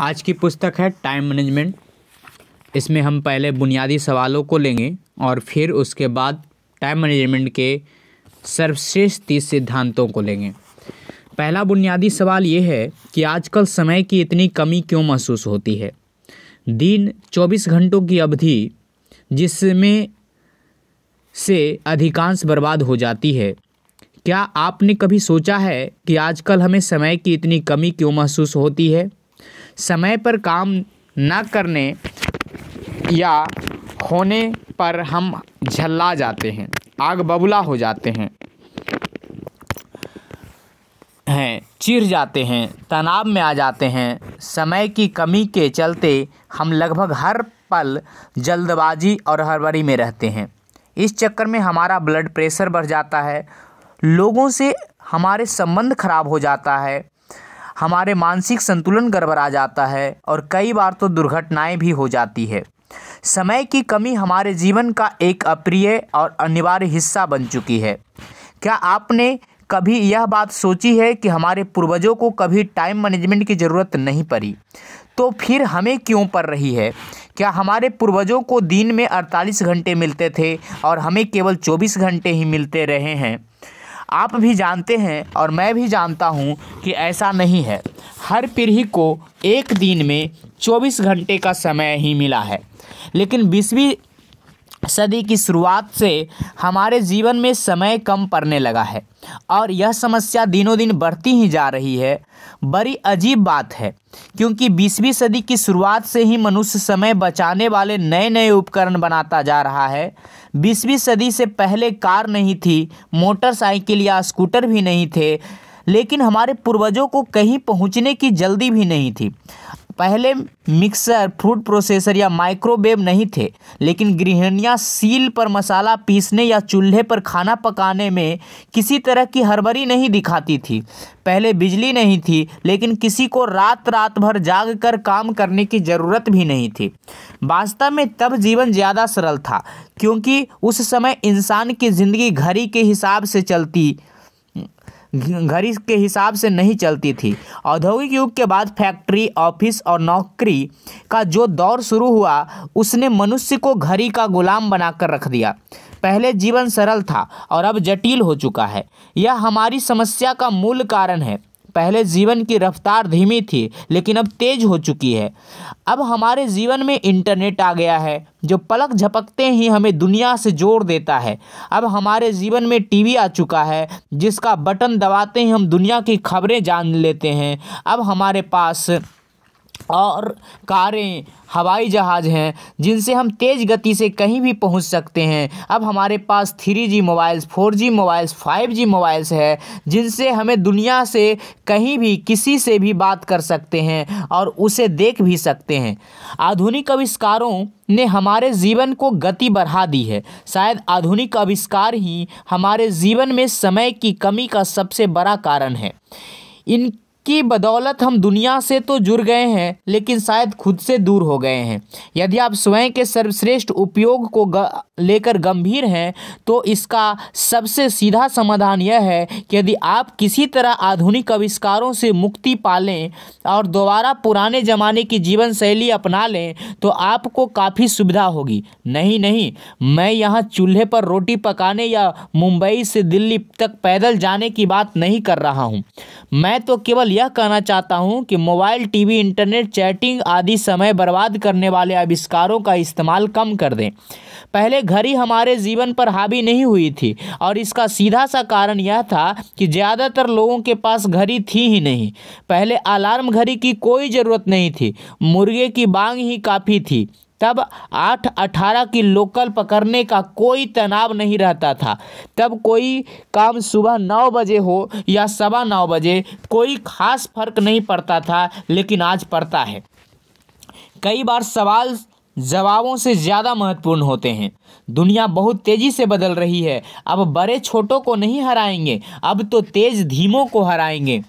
आज की पुस्तक है टाइम मैनेजमेंट। इसमें हम पहले बुनियादी सवालों को लेंगे और फिर उसके बाद टाइम मैनेजमेंट के सर्वश्रेष्ठ 30 सिद्धांतों को लेंगे। पहला बुनियादी सवाल ये है कि आजकल समय की इतनी कमी क्यों महसूस होती है। दिन 24 घंटों की अवधि जिसमें से अधिकांश बर्बाद हो जाती है। क्या आपने कभी सोचा है कि आजकल हमें समय की इतनी कमी क्यों महसूस होती है। समय पर काम न करने या होने पर हम झल्ला जाते हैं, आग बबूला हो जाते हैं, चिढ़ जाते हैं, तनाव में आ जाते हैं। समय की कमी के चलते हम लगभग हर पल जल्दबाजी और हड़बड़ी में रहते हैं। इस चक्कर में हमारा ब्लड प्रेशर बढ़ जाता है, लोगों से हमारे संबंध खराब हो जाता है, हमारे मानसिक संतुलन गड़बड़ा जाता है और कई बार तो दुर्घटनाएं भी हो जाती है। समय की कमी हमारे जीवन का एक अप्रिय और अनिवार्य हिस्सा बन चुकी है। क्या आपने कभी यह बात सोची है कि हमारे पूर्वजों को कभी टाइम मैनेजमेंट की ज़रूरत नहीं पड़ी, तो फिर हमें क्यों पड़ रही है। क्या हमारे पूर्वजों को दिन में 48 घंटे मिलते थे और हमें केवल 24 घंटे ही मिलते रहे हैं। आप भी जानते हैं और मैं भी जानता हूं कि ऐसा नहीं है। हर पीढ़ी को एक दिन में 24 घंटे का समय ही मिला है, लेकिन 20वीं सदी की शुरुआत से हमारे जीवन में समय कम पड़ने लगा है और यह समस्या दिनों दिन बढ़ती ही जा रही है। बड़ी अजीब बात है, क्योंकि 20वीं सदी की शुरुआत से ही मनुष्य समय बचाने वाले नए नए उपकरण बनाता जा रहा है। 20वीं सदी से पहले कार नहीं थी, मोटरसाइकिल या स्कूटर भी नहीं थे, लेकिन हमारे पूर्वजों को कहीं पहुंचने की जल्दी भी नहीं थी। पहले मिक्सर, फूड प्रोसेसर या माइक्रोवेव नहीं थे, लेकिन गृहिणियां सील पर मसाला पीसने या चूल्हे पर खाना पकाने में किसी तरह की हड़बड़ी नहीं दिखाती थी। पहले बिजली नहीं थी, लेकिन किसी को रात रात भर जाग कर काम करने की ज़रूरत भी नहीं थी। वास्तव में तब जीवन ज़्यादा सरल था, क्योंकि उस समय इंसान की ज़िंदगी घड़ी के हिसाब से नहीं चलती थी। औद्योगिक युग के बाद फैक्ट्री, ऑफिस और नौकरी का जो दौर शुरू हुआ, उसने मनुष्य को घड़ी का गुलाम बनाकर रख दिया। पहले जीवन सरल था और अब जटिल हो चुका है। यह हमारी समस्या का मूल कारण है। पहले जीवन की रफ्तार धीमी थी, लेकिन अब तेज हो चुकी है। अब हमारे जीवन में इंटरनेट आ गया है, जो पलक झपकते ही हमें दुनिया से जोड़ देता है। अब हमारे जीवन में टीवी आ चुका है, जिसका बटन दबाते ही हम दुनिया की खबरें जान लेते हैं। अब हमारे पास और कारें, हवाई जहाज़ हैं, जिनसे हम तेज़ गति से कहीं भी पहुंच सकते हैं। अब हमारे पास 3G mobiles, 4G mobiles, 5G mobiles है, जिनसे हमें दुनिया से कहीं भी किसी से भी बात कर सकते हैं और उसे देख भी सकते हैं। आधुनिक आविष्कारों ने हमारे जीवन को गति बढ़ा दी है। शायद आधुनिक आविष्कार ही हमारे जीवन में समय की कमी का सबसे बड़ा कारण है। की बदौलत हम दुनिया से तो जुड़ गए हैं, लेकिन शायद खुद से दूर हो गए हैं। यदि आप स्वयं के सर्वश्रेष्ठ उपयोग को लेकर गंभीर हैं, तो इसका सबसे सीधा समाधान यह है कि यदि आप किसी तरह आधुनिक आविष्कारों से मुक्ति पालें और दोबारा पुराने ज़माने की जीवन शैली अपना लें, तो आपको काफ़ी सुविधा होगी। नहीं, मैं यहाँ चूल्हे पर रोटी पकाने या मुंबई से दिल्ली तक पैदल जाने की बात नहीं कर रहा हूँ। मैं तो केवल यह कहना चाहता हूं कि मोबाइल, टीवी, इंटरनेट, चैटिंग आदि समय बर्बाद करने वाले आविष्कारों का इस्तेमाल कम कर दें। पहले घड़ी हमारे जीवन पर हावी नहीं हुई थी और इसका सीधा सा कारण यह था कि ज़्यादातर लोगों के पास घड़ी थी ही नहीं। पहले अलार्म घड़ी की कोई ज़रूरत नहीं थी, मुर्गे की बांग ही काफ़ी थी। तब 8-18 की लोकल पकड़ने का कोई तनाव नहीं रहता था। तब कोई काम सुबह 9 बजे हो या 9:15 बजे, कोई खास फर्क नहीं पड़ता था, लेकिन आज पड़ता है। कई बार सवाल जवाबों से ज़्यादा महत्वपूर्ण होते हैं। दुनिया बहुत तेज़ी से बदल रही है। अब बड़े छोटों को नहीं हराएंगे, अब तो तेज़ धीमों को हराएंगे।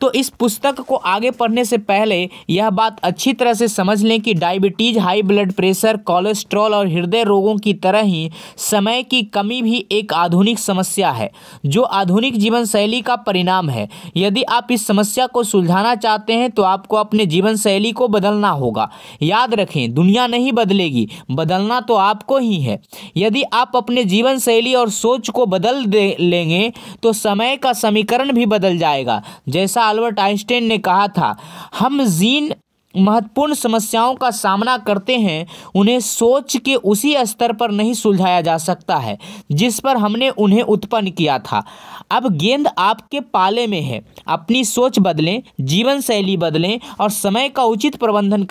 तो इस पुस्तक को आगे पढ़ने से पहले यह बात अच्छी तरह से समझ लें कि diabetes, high blood pressure, cholesterol और हृदय रोगों की तरह ही समय की कमी भी एक आधुनिक समस्या है जो आधुनिक जीवन शैली का परिणाम है। यदि आप इस समस्या को सुलझाना चाहते हैं तो आपको अपने जीवन शैली को बदलना होगा। याद रखें, दुनिया नहीं बदलेगी, बदलना तो आपको ही है। यदि आप अपने जीवन शैली और सोच को बदल लेंगे तो समय का समीकरण भी बदल जाएगा। जैसा अल्बर्ट आइंस्टाइन ने कहा था, हम जिन महत्वपूर्ण समस्याओं का सामना करते हैं उन्हें सोच के उसी स्तर पर नहीं सुलझाया जा सकता है जिस पर हमने उन्हें उत्पन्न किया था। अब गेंद आपके पाले में है। अपनी सोच बदलें, जीवन शैली बदलें और समय का उचित प्रबंधन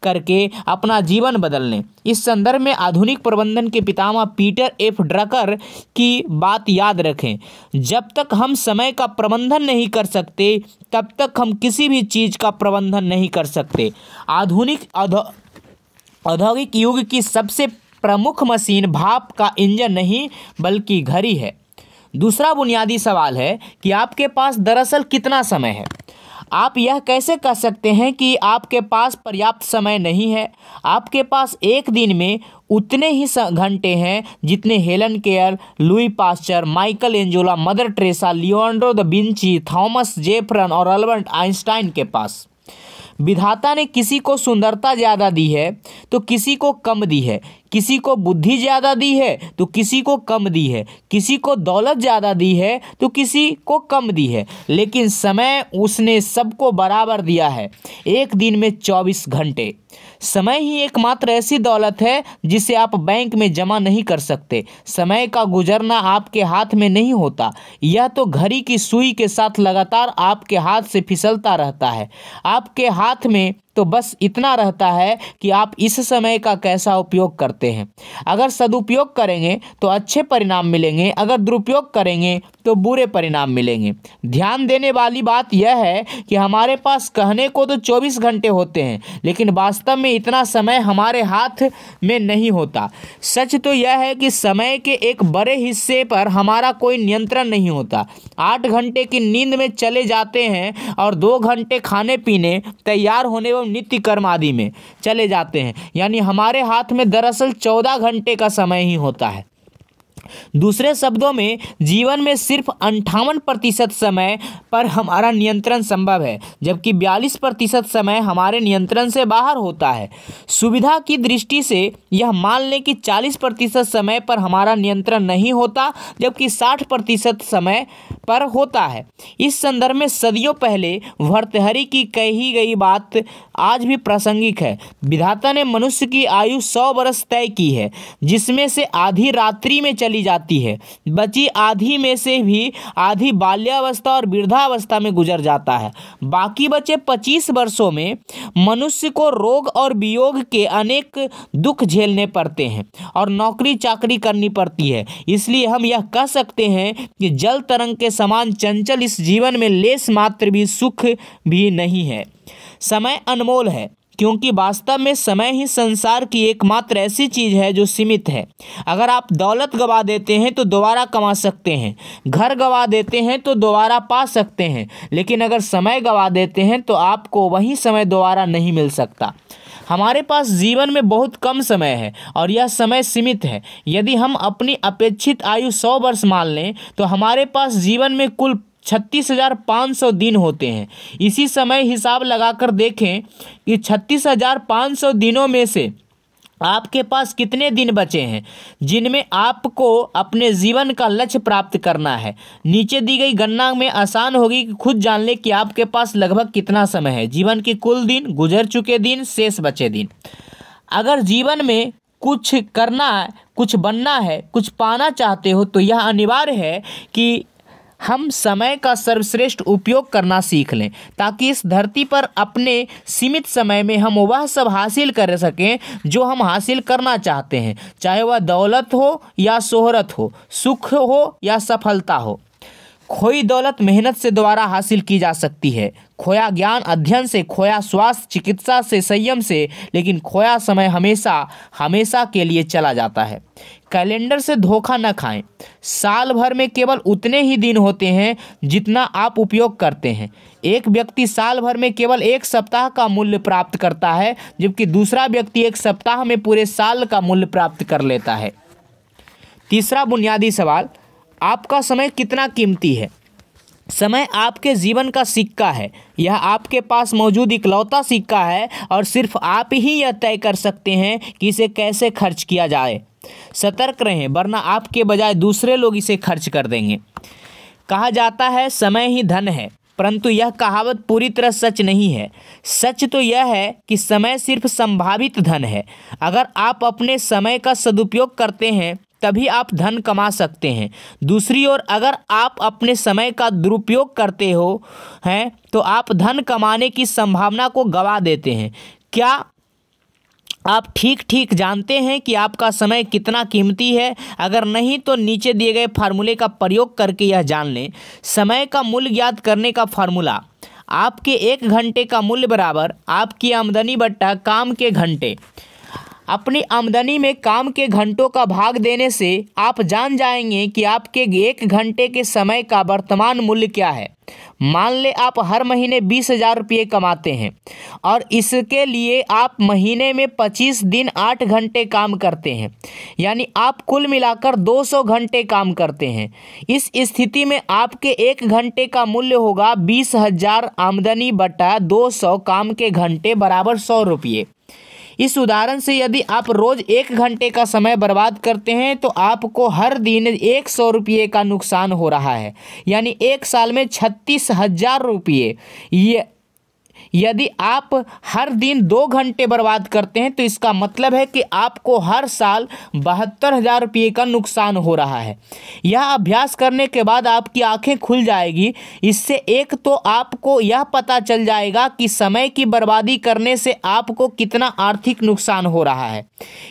करके अपना जीवन बदल लें। इस संदर्भ में आधुनिक प्रबंधन के पितामह पीटर एफ ड्रकर की बात याद रखें, जब तक हम समय का प्रबंधन नहीं कर सकते तब तक हम किसी भी चीज़ का प्रबंधन नहीं कर सकते। आधुनिक औद्योगिक युग की सबसे प्रमुख मशीन भाप का इंजन नहीं बल्कि घड़ी है। दूसरा बुनियादी सवाल है कि आपके पास दरअसल कितना समय है। आप यह कैसे कह सकते हैं कि आपके पास पर्याप्त समय नहीं है? आपके पास एक दिन में उतने ही घंटे हैं जितने Helen care, Louis Pasteur, Michael Angelo, mother Teresa, Leonardo da Vinci, Thomas Jefferson और अल्बर्ट आइंस्टाइन के पास। विधाता ने किसी को सुंदरता ज़्यादा दी है तो किसी को कम दी है, किसी को बुद्धि ज़्यादा दी है तो किसी को कम दी है, किसी को दौलत ज़्यादा दी है तो किसी को कम दी है, लेकिन समय उसने सबको बराबर दिया है, एक दिन में 24 घंटे। समय ही एकमात्र ऐसी दौलत है जिसे आप बैंक में जमा नहीं कर सकते। समय का गुजरना आपके हाथ में नहीं होता, यह तो घड़ी की सुई के साथ लगातार आपके हाथ से फिसलता रहता है। आपके हाथ में तो बस इतना रहता है कि आप इस समय का कैसा उपयोग करते हैं। अगर सदुपयोग करेंगे तो अच्छे परिणाम मिलेंगे, अगर दुरुपयोग करेंगे तो बुरे परिणाम मिलेंगे। ध्यान देने वाली बात यह है कि हमारे पास कहने को तो 24 घंटे होते हैं, लेकिन वास्तव में इतना समय हमारे हाथ में नहीं होता। सच तो यह है कि समय के एक बड़े हिस्से पर हमारा कोई नियंत्रण नहीं होता। 8 घंटे की नींद में चले जाते हैं और 2 घंटे खाने पीने, तैयार होने व नित्य कर्म आदि में चले जाते हैं, यानी हमारे हाथ में दरअसल 14 घंटे का समय ही होता है। दूसरे शब्दों में जीवन में सिर्फ 58% समय पर हमारा नियंत्रण संभव है, जबकि 42% समय हमारे नियंत्रण से बाहर होता है। सुविधा की दृष्टि से यह मान लें कि 40% समय पर हमारा नियंत्रण नहीं होता, जबकि 60% समय पर होता है। इस संदर्भ में सदियों पहले भर्तृहरि की कही गई बात आज भी प्रासंगिक है। विधाता ने मनुष्य की आयु 100 वर्ष तय की है, जिसमें से आधी रात्रि में चली जाती है, बची आधी में से भी आधी बाल्यावस्था और वृद्धावस्था में गुजर जाता है। बाकी बचे 25 वर्षों में मनुष्य को रोग और वियोग के अनेक दुख झेलने पड़ते हैं और नौकरी चाकरी करनी पड़ती है। इसलिए हम यह कह सकते हैं कि जल तरंग के समान चंचल इस जीवन में लेस मात्र भी सुख भी नहीं है। समय अनमोल है, क्योंकि वास्तव में समय ही संसार की एकमात्र ऐसी चीज़ है जो सीमित है। अगर आप दौलत गवा देते हैं तो दोबारा कमा सकते हैं, घर गवा देते हैं तो दोबारा पा सकते हैं, लेकिन अगर समय गवा देते हैं तो आपको वही समय दोबारा नहीं मिल सकता। हमारे पास जीवन में बहुत कम समय है और यह समय सीमित है। यदि हम अपनी अपेक्षित आयु 100 वर्ष मान लें तो हमारे पास जीवन में कुल 36,500 दिन होते हैं। इसी समय हिसाब लगाकर देखें कि 36,500 दिनों में से आपके पास कितने दिन बचे हैं जिनमें आपको अपने जीवन का लक्ष्य प्राप्त करना है। नीचे दी गई गणना में आसान होगी कि खुद जान लें कि आपके पास लगभग कितना समय है। जीवन के कुल दिन, गुजर चुके दिन, शेष बचे दिन। अगर जीवन में कुछ करना है, कुछ बनना है, कुछ पाना चाहते हो तो यह अनिवार्य है कि हम समय का सर्वश्रेष्ठ उपयोग करना सीख लें, ताकि इस धरती पर अपने सीमित समय में हम वह सब हासिल कर सकें जो हम हासिल करना चाहते हैं, चाहे वह दौलत हो या शोहरत हो, सुख हो या सफलता हो। खोई दौलत मेहनत से दोबारा हासिल की जा सकती है, खोया ज्ञान अध्ययन से, खोया स्वास्थ्य चिकित्सा से, संयम से, लेकिन खोया समय हमेशा हमेशा के लिए चला जाता है। कैलेंडर से धोखा न खाएं। साल भर में केवल उतने ही दिन होते हैं जितना आप उपयोग करते हैं। एक व्यक्ति साल भर में केवल एक सप्ताह का मूल्य प्राप्त करता है, जबकि दूसरा व्यक्ति एक सप्ताह में पूरे साल का मूल्य प्राप्त कर लेता है। तीसरा बुनियादी सवाल, आपका समय कितना कीमती है? समय आपके जीवन का सिक्का है। यह आपके पास मौजूद इकलौता सिक्का है और सिर्फ आप ही यह तय कर सकते हैं कि इसे कैसे खर्च किया जाए। सतर्क रहें, वरना आपके बजाय दूसरे लोग इसे खर्च कर देंगे। कहा जाता है समय ही धन है, परंतु यह कहावत पूरी तरह सच नहीं है। सच तो यह है कि समय सिर्फ संभावित धन है। अगर आप अपने समय का सदुपयोग करते हैं तभी आप धन कमा सकते हैं। दूसरी ओर अगर आप अपने समय का दुरुपयोग करते हैं तो आप धन कमाने की संभावना को गंवा देते हैं। क्या आप ठीक जानते हैं कि आपका समय कितना कीमती है? अगर नहीं तो नीचे दिए गए फार्मूले का प्रयोग करके यह जान लें। समय का मूल्य ज्ञात करने का फार्मूला, आपके 1 घंटे का मूल्य बराबर आपकी आमदनी बट्टा काम के घंटे। अपनी आमदनी में काम के घंटों का भाग देने से आप जान जाएंगे कि आपके 1 घंटे के समय का वर्तमान मूल्य क्या है। मान ले आप हर महीने 20,000 रुपये कमाते हैं और इसके लिए आप महीने में 25 दिन 8 घंटे काम करते हैं, यानी आप कुल मिलाकर 200 घंटे काम करते हैं। इस स्थिति में आपके 1 घंटे का मूल्य होगा 20,000 आमदनी बटा 200 काम के घंटे बराबर 100 रुपये। इस उदाहरण से यदि आप रोज 1 घंटे का समय बर्बाद करते हैं तो आपको हर दिन 100 रुपये का नुकसान हो रहा है, यानी 1 साल में 36,000 रुपये। यदि आप हर दिन 2 घंटे बर्बाद करते हैं तो इसका मतलब है कि आपको हर साल 72,000 रुपये का नुकसान हो रहा है। यह अभ्यास करने के बाद आपकी आंखें खुल जाएगी। इससे एक तो आपको यह पता चल जाएगा कि समय की बर्बादी करने से आपको कितना आर्थिक नुकसान हो रहा है,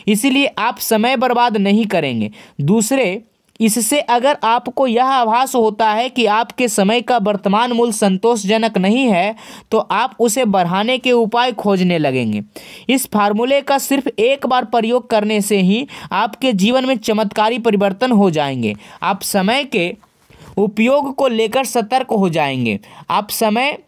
इसीलिए आप समय बर्बाद नहीं करेंगे। दूसरे, इससे अगर आपको यह आभास होता है कि आपके समय का वर्तमान मूल्य संतोषजनक नहीं है तो आप उसे बढ़ाने के उपाय खोजने लगेंगे। इस फार्मूले का सिर्फ एक बार प्रयोग करने से ही आपके जीवन में चमत्कारी परिवर्तन हो जाएंगे। आप समय के उपयोग को लेकर सतर्क हो जाएंगे। आप समय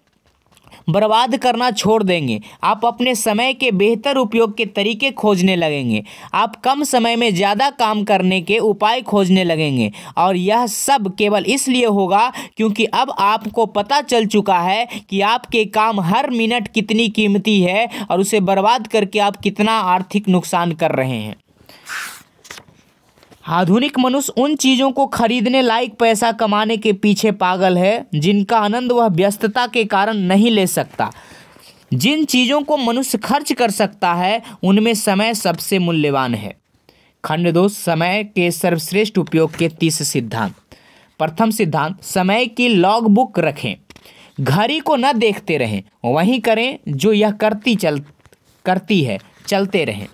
बर्बाद करना छोड़ देंगे। आप अपने समय के बेहतर उपयोग के तरीके खोजने लगेंगे। आप कम समय में ज़्यादा काम करने के उपाय खोजने लगेंगे और यह सब केवल इसलिए होगा क्योंकि अब आपको पता चल चुका है कि आपके काम हर मिनट कितनी कीमती है और उसे बर्बाद करके आप कितना आर्थिक नुकसान कर रहे हैं। आधुनिक मनुष्य उन चीज़ों को खरीदने लायक पैसा कमाने के पीछे पागल है जिनका आनंद वह व्यस्तता के कारण नहीं ले सकता। जिन चीज़ों को मनुष्य खर्च कर सकता है उनमें समय सबसे मूल्यवान है। खंड 2, समय के सर्वश्रेष्ठ उपयोग के 30 सिद्धांत। प्रथम सिद्धांत, समय की लॉग बुक रखें। घड़ी को न देखते रहें, वहीं करें जो यह करती है, चलते रहें।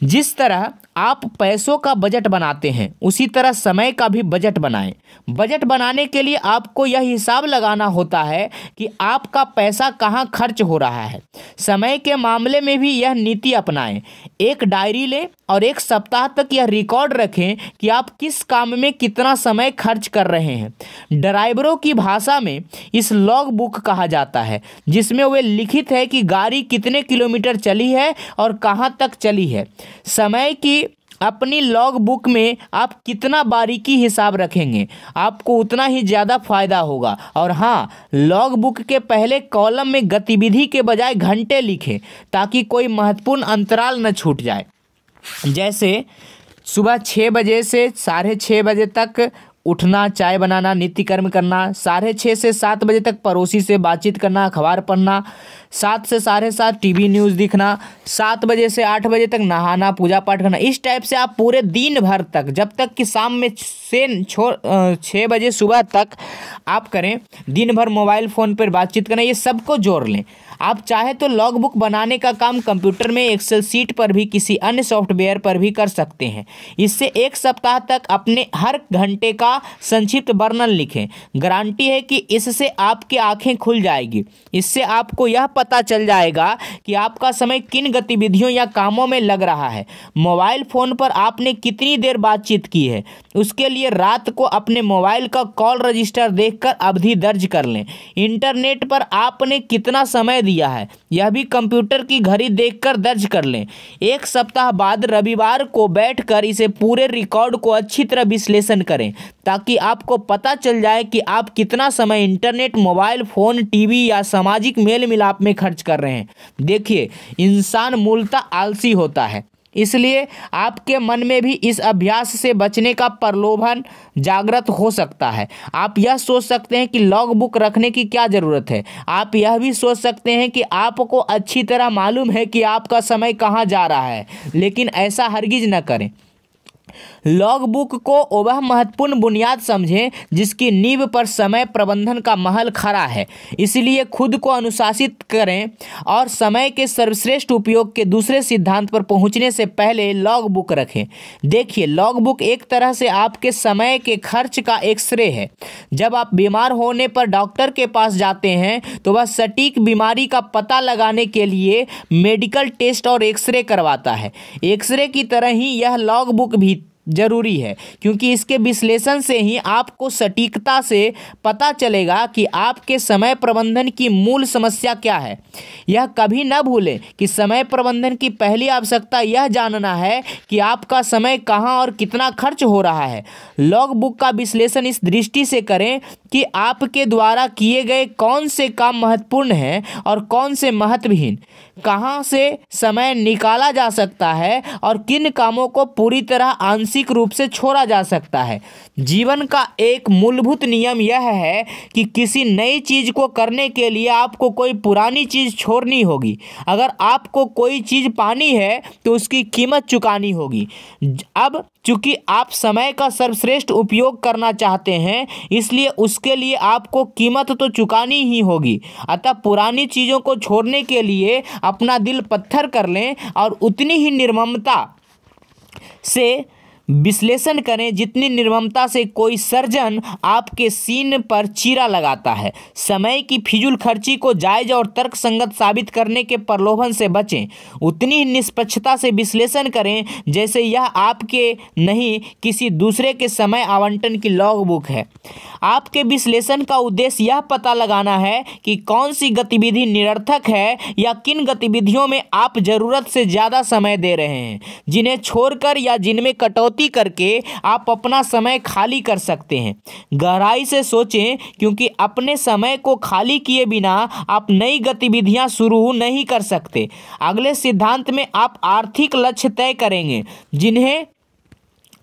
जिस तरह आप पैसों का बजट बनाते हैं उसी तरह समय का भी बजट बनाएं। बजट बनाने के लिए आपको यह हिसाब लगाना होता है कि आपका पैसा कहाँ खर्च हो रहा है। समय के मामले में भी यह नीति अपनाएं। एक डायरी लें और 1 सप्ताह तक यह रिकॉर्ड रखें कि आप किस काम में कितना समय खर्च कर रहे हैं। ड्राइवरों की भाषा में इस लॉग बुक कहा जाता है, जिसमें वे लिखित है कि गाड़ी कितने किलोमीटर चली है और कहाँ तक चली है। समय की अपनी लॉग बुक में आप कितना बारीकी हिसाब रखेंगे आपको उतना ही ज़्यादा फायदा होगा। और हाँ, लॉग बुक के पहले कॉलम में गतिविधि के बजाय घंटे लिखें ताकि कोई महत्वपूर्ण अंतराल न छूट जाए। जैसे सुबह 6 बजे से 6:30 बजे तक उठना, चाय बनाना, नित्य कर्म करना, 6:30 से 7 बजे तक पड़ोसी से बातचीत करना, अखबार पढ़ना, 7 से 7:30 टीवी न्यूज़ देखना, 7 बजे से 8 बजे तक नहाना, पूजा पाठ करना। इस टाइप से आप पूरे दिन भर तक, जब तक कि शाम में 6 बजे सुबह तक आप करें, दिन भर मोबाइल फ़ोन पर बातचीत करें, ये सबको जोड़ लें। आप चाहे तो लॉग बुक बनाने का काम कंप्यूटर में एक्सेल सीट पर भी किसी अन्य सॉफ्टवेयर पर भी कर सकते हैं। इससे एक सप्ताह तक अपने हर घंटे का संक्षिप्त वर्णन लिखें। गारंटी है कि इससे आपकी आंखें खुल जाएगी। इससे आपको यह पता चल जाएगा कि आपका समय किन गतिविधियों या कामों में लग रहा है। मोबाइल फ़ोन पर आपने कितनी देर बातचीत की है, उसके लिए रात को अपने मोबाइल का कॉल रजिस्टर देखकर अवधि दर्ज कर लें। इंटरनेट पर आपने कितना समय दिया है, यह भी कंप्यूटर की घड़ी देखकर दर्ज कर लें। एक सप्ताह बाद रविवार को बैठकर इसे पूरे रिकॉर्ड को अच्छी तरह विश्लेषण करें, ताकि आपको पता चल जाए कि आप कितना समय इंटरनेट, मोबाइल फ़ोन, टीवी या सामाजिक मेल मिलाप में खर्च कर रहे हैं। देखिए, इंसान मूलतः आलसी होता है, इसलिए आपके मन में भी इस अभ्यास से बचने का प्रलोभन जागृत हो सकता है। आप यह सोच सकते हैं कि लॉग बुक रखने की क्या ज़रूरत है। आप यह भी सोच सकते हैं कि आपको अच्छी तरह मालूम है कि आपका समय कहाँ जा रहा है, लेकिन ऐसा हरगिज न करें। लॉग बुक को वह महत्वपूर्ण बुनियाद समझें जिसकी नींव पर समय प्रबंधन का महल खड़ा है। इसलिए खुद को अनुशासित करें और समय के सर्वश्रेष्ठ उपयोग के दूसरे सिद्धांत पर पहुंचने से पहले लॉग बुक रखें। देखिए, लॉग बुक एक तरह से आपके समय के खर्च का एक्सरे है। जब आप बीमार होने पर डॉक्टर के पास जाते हैं तो वह सटीक बीमारी का पता लगाने के लिए मेडिकल टेस्ट और एक्सरे करवाता है। एक्सरे की तरह ही यह लॉग बुक भी जरूरी है, क्योंकि इसके विश्लेषण से ही आपको सटीकता से पता चलेगा कि आपके समय प्रबंधन की मूल समस्या क्या है। यह कभी न भूलें कि समय प्रबंधन की पहली आवश्यकता यह जानना है कि आपका समय कहाँ और कितना खर्च हो रहा है। लॉग बुक का विश्लेषण इस दृष्टि से करें कि आपके द्वारा किए गए कौन से काम महत्वपूर्ण हैं और कौन से महत्वहीन, कहाँ से समय निकाला जा सकता है और किन कामों को पूरी तरह आंशिक रूप से छोड़ा जा सकता है। जीवन का एक मूलभूत नियम यह है कि किसी नई चीज़ को करने के लिए आपको कोई पुरानी चीज़ छोड़नी होगी। अगर आपको कोई चीज़ पानी है तो उसकी कीमत चुकानी होगी। अब चूंकि आप समय का सर्वश्रेष्ठ उपयोग करना चाहते हैं, इसलिए उसके लिए आपको कीमत तो चुकानी ही होगी। अतः पुरानी चीज़ों को छोड़ने के लिए अपना दिल पत्थर कर लें और उतनी ही निर्ममता से विश्लेषण करें जितनी निर्ममता से कोई सर्जन आपके सीन पर चीरा लगाता है। समय की फिजूल खर्ची को जायज और तर्कसंगत साबित करने के प्रलोभन से बचें। उतनी ही निष्पक्षता से विश्लेषण करें जैसे यह आपके नहीं किसी दूसरे के समय आवंटन की लॉग बुक है। आपके विश्लेषण का उद्देश्य यह पता लगाना है कि कौन सी गतिविधि निरर्थक है या किन गतिविधियों में आप ज़रूरत से ज़्यादा समय दे रहे हैं, जिन्हें छोड़कर या जिनमें कटौती करके आप अपना समय खाली कर सकते हैं। गहराई से सोचें, क्योंकि अपने समय को खाली किए बिना आप नई गतिविधियां शुरू नहीं कर सकते। अगले सिद्धांत में आप आर्थिक लक्ष्य तय करेंगे जिन्हें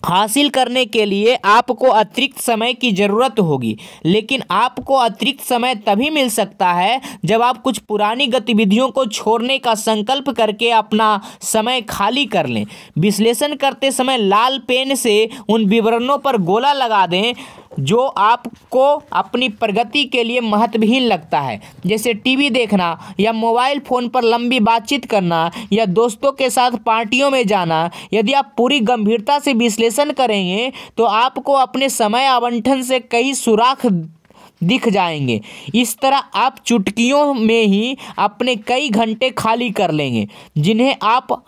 हासिल करने के लिए आपको अतिरिक्त समय की ज़रूरत होगी, लेकिन आपको अतिरिक्त समय तभी मिल सकता है जब आप कुछ पुरानी गतिविधियों को छोड़ने का संकल्प करके अपना समय खाली कर लें। विश्लेषण करते समय लाल पेन से उन विवरणों पर गोला लगा दें जो आपको अपनी प्रगति के लिए महत्वहीन लगता है, जैसे टीवी देखना या मोबाइल फ़ोन पर लंबी बातचीत करना या दोस्तों के साथ पार्टियों में जाना। यदि आप पूरी गंभीरता से विश्लेषण करेंगे तो आपको अपने समय आवंटन से कई सुराख दिख जाएंगे। इस तरह आप चुटकियों में ही अपने कई घंटे खाली कर लेंगे जिन्हें आप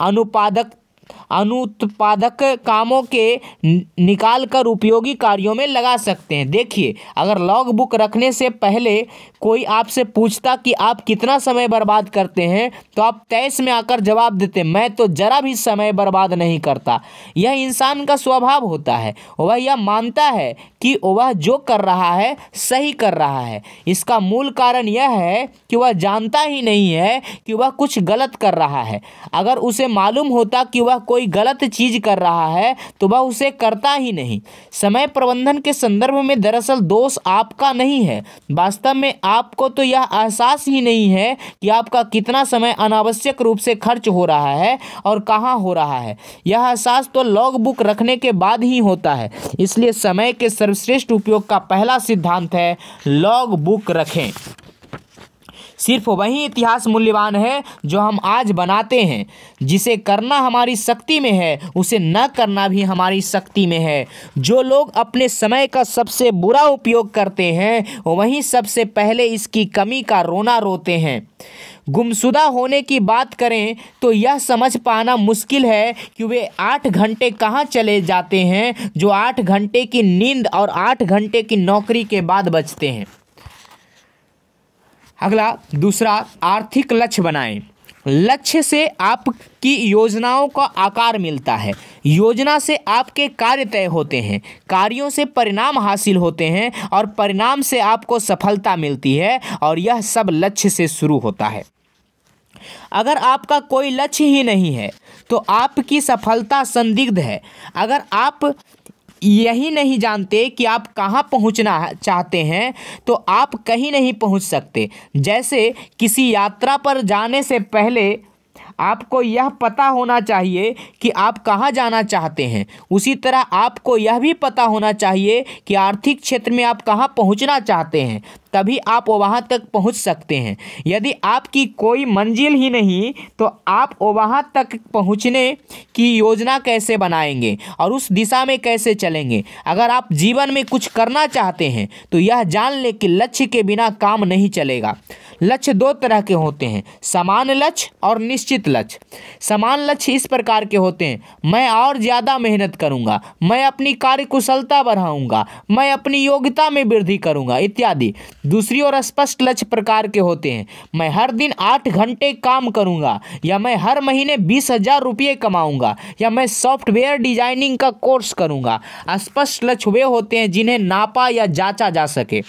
अनुत्पादक कामों के निकाल कर उपयोगी कार्यों में लगा सकते हैं। देखिए, अगर लॉग बुक रखने से पहले कोई आपसे पूछता कि आप कितना समय बर्बाद करते हैं तो आप तैस में आकर जवाब देते, मैं तो जरा भी समय बर्बाद नहीं करता। यह इंसान का स्वभाव होता है। वह यह मानता है कि वह जो कर रहा है सही कर रहा है। इसका मूल कारण यह है कि वह जानता ही नहीं है कि वह कुछ गलत कर रहा है। अगर उसे मालूम होता कि वह कोई गलत चीज़ कर रहा है तो वह उसे करता ही नहीं। समय प्रबंधन के संदर्भ में दरअसल दोष आपका नहीं है। वास्तव में आपको तो यह एहसास ही नहीं है कि आपका कितना समय अनावश्यक रूप से खर्च हो रहा है और कहाँ हो रहा है। यह एहसास तो लॉग बुक रखने के बाद ही होता है। इसलिए समय के सर्वश्रेष्ठ उपयोग का पहला सिद्धांत है, लॉग बुक रखें। सिर्फ वही इतिहास मूल्यवान है जो हम आज बनाते हैं। जिसे करना हमारी शक्ति में है उसे न करना भी हमारी शक्ति में है। जो लोग अपने समय का सबसे बुरा उपयोग करते हैं वहीं सबसे पहले इसकी कमी का रोना रोते हैं। गुमशुदा होने की बात करें तो यह समझ पाना मुश्किल है कि वे 8 घंटे कहाँ चले जाते हैं जो 8 घंटे की नींद और 8 घंटे की नौकरी के बाद बचते हैं। अगला दूसरा, आर्थिक लक्ष्य बनाएं। लक्ष्य से आपकी योजनाओं का आकार मिलता है। योजना से आपके कार्य तय होते हैं, कार्यों से परिणाम हासिल होते हैं और परिणाम से आपको सफलता मिलती है और यह सब लक्ष्य से शुरू होता है। अगर आपका कोई लक्ष्य ही नहीं है तो आपकी सफलता संदिग्ध है। अगर आप यही नहीं जानते कि आप कहाँ पहुँचना चाहते हैं तो आप कहीं नहीं पहुँच सकते। जैसे किसी यात्रा पर जाने से पहले आपको यह पता होना चाहिए कि आप कहाँ जाना चाहते हैं, उसी तरह आपको यह भी पता होना चाहिए कि आर्थिक क्षेत्र में आप कहाँ पहुँचना चाहते हैं, तभी आप वहाँ तक पहुँच सकते हैं। यदि आपकी कोई मंजिल ही नहीं तो आप वहाँ तक पहुँचने की योजना कैसे बनाएंगे और उस दिशा में कैसे चलेंगे। अगर आप जीवन में कुछ करना चाहते हैं तो यह जान लें कि लक्ष्य के बिना काम नहीं चलेगा। लक्ष्य 2 तरह के होते हैं, समान लक्ष्य और निश्चित लक्ष्य। समान लक्ष्य इस प्रकार के होते हैं, मैं और ज़्यादा मेहनत करूँगा, मैं अपनी कार्य कुशलता बढ़ाऊँगा, मैं अपनी योग्यता में वृद्धि करूँगा इत्यादि। दूसरी ओर स्पष्ट लक्ष्य प्रकार के होते हैं, मैं हर दिन 8 घंटे काम करूँगा, या मैं हर महीने 20,000 रुपये कमाऊँगा, या मैं सॉफ्टवेयर डिजाइनिंग का कोर्स करूँगा। स्पष्ट लक्ष्य वे होते हैं जिन्हें नापा या जांचा जा सके।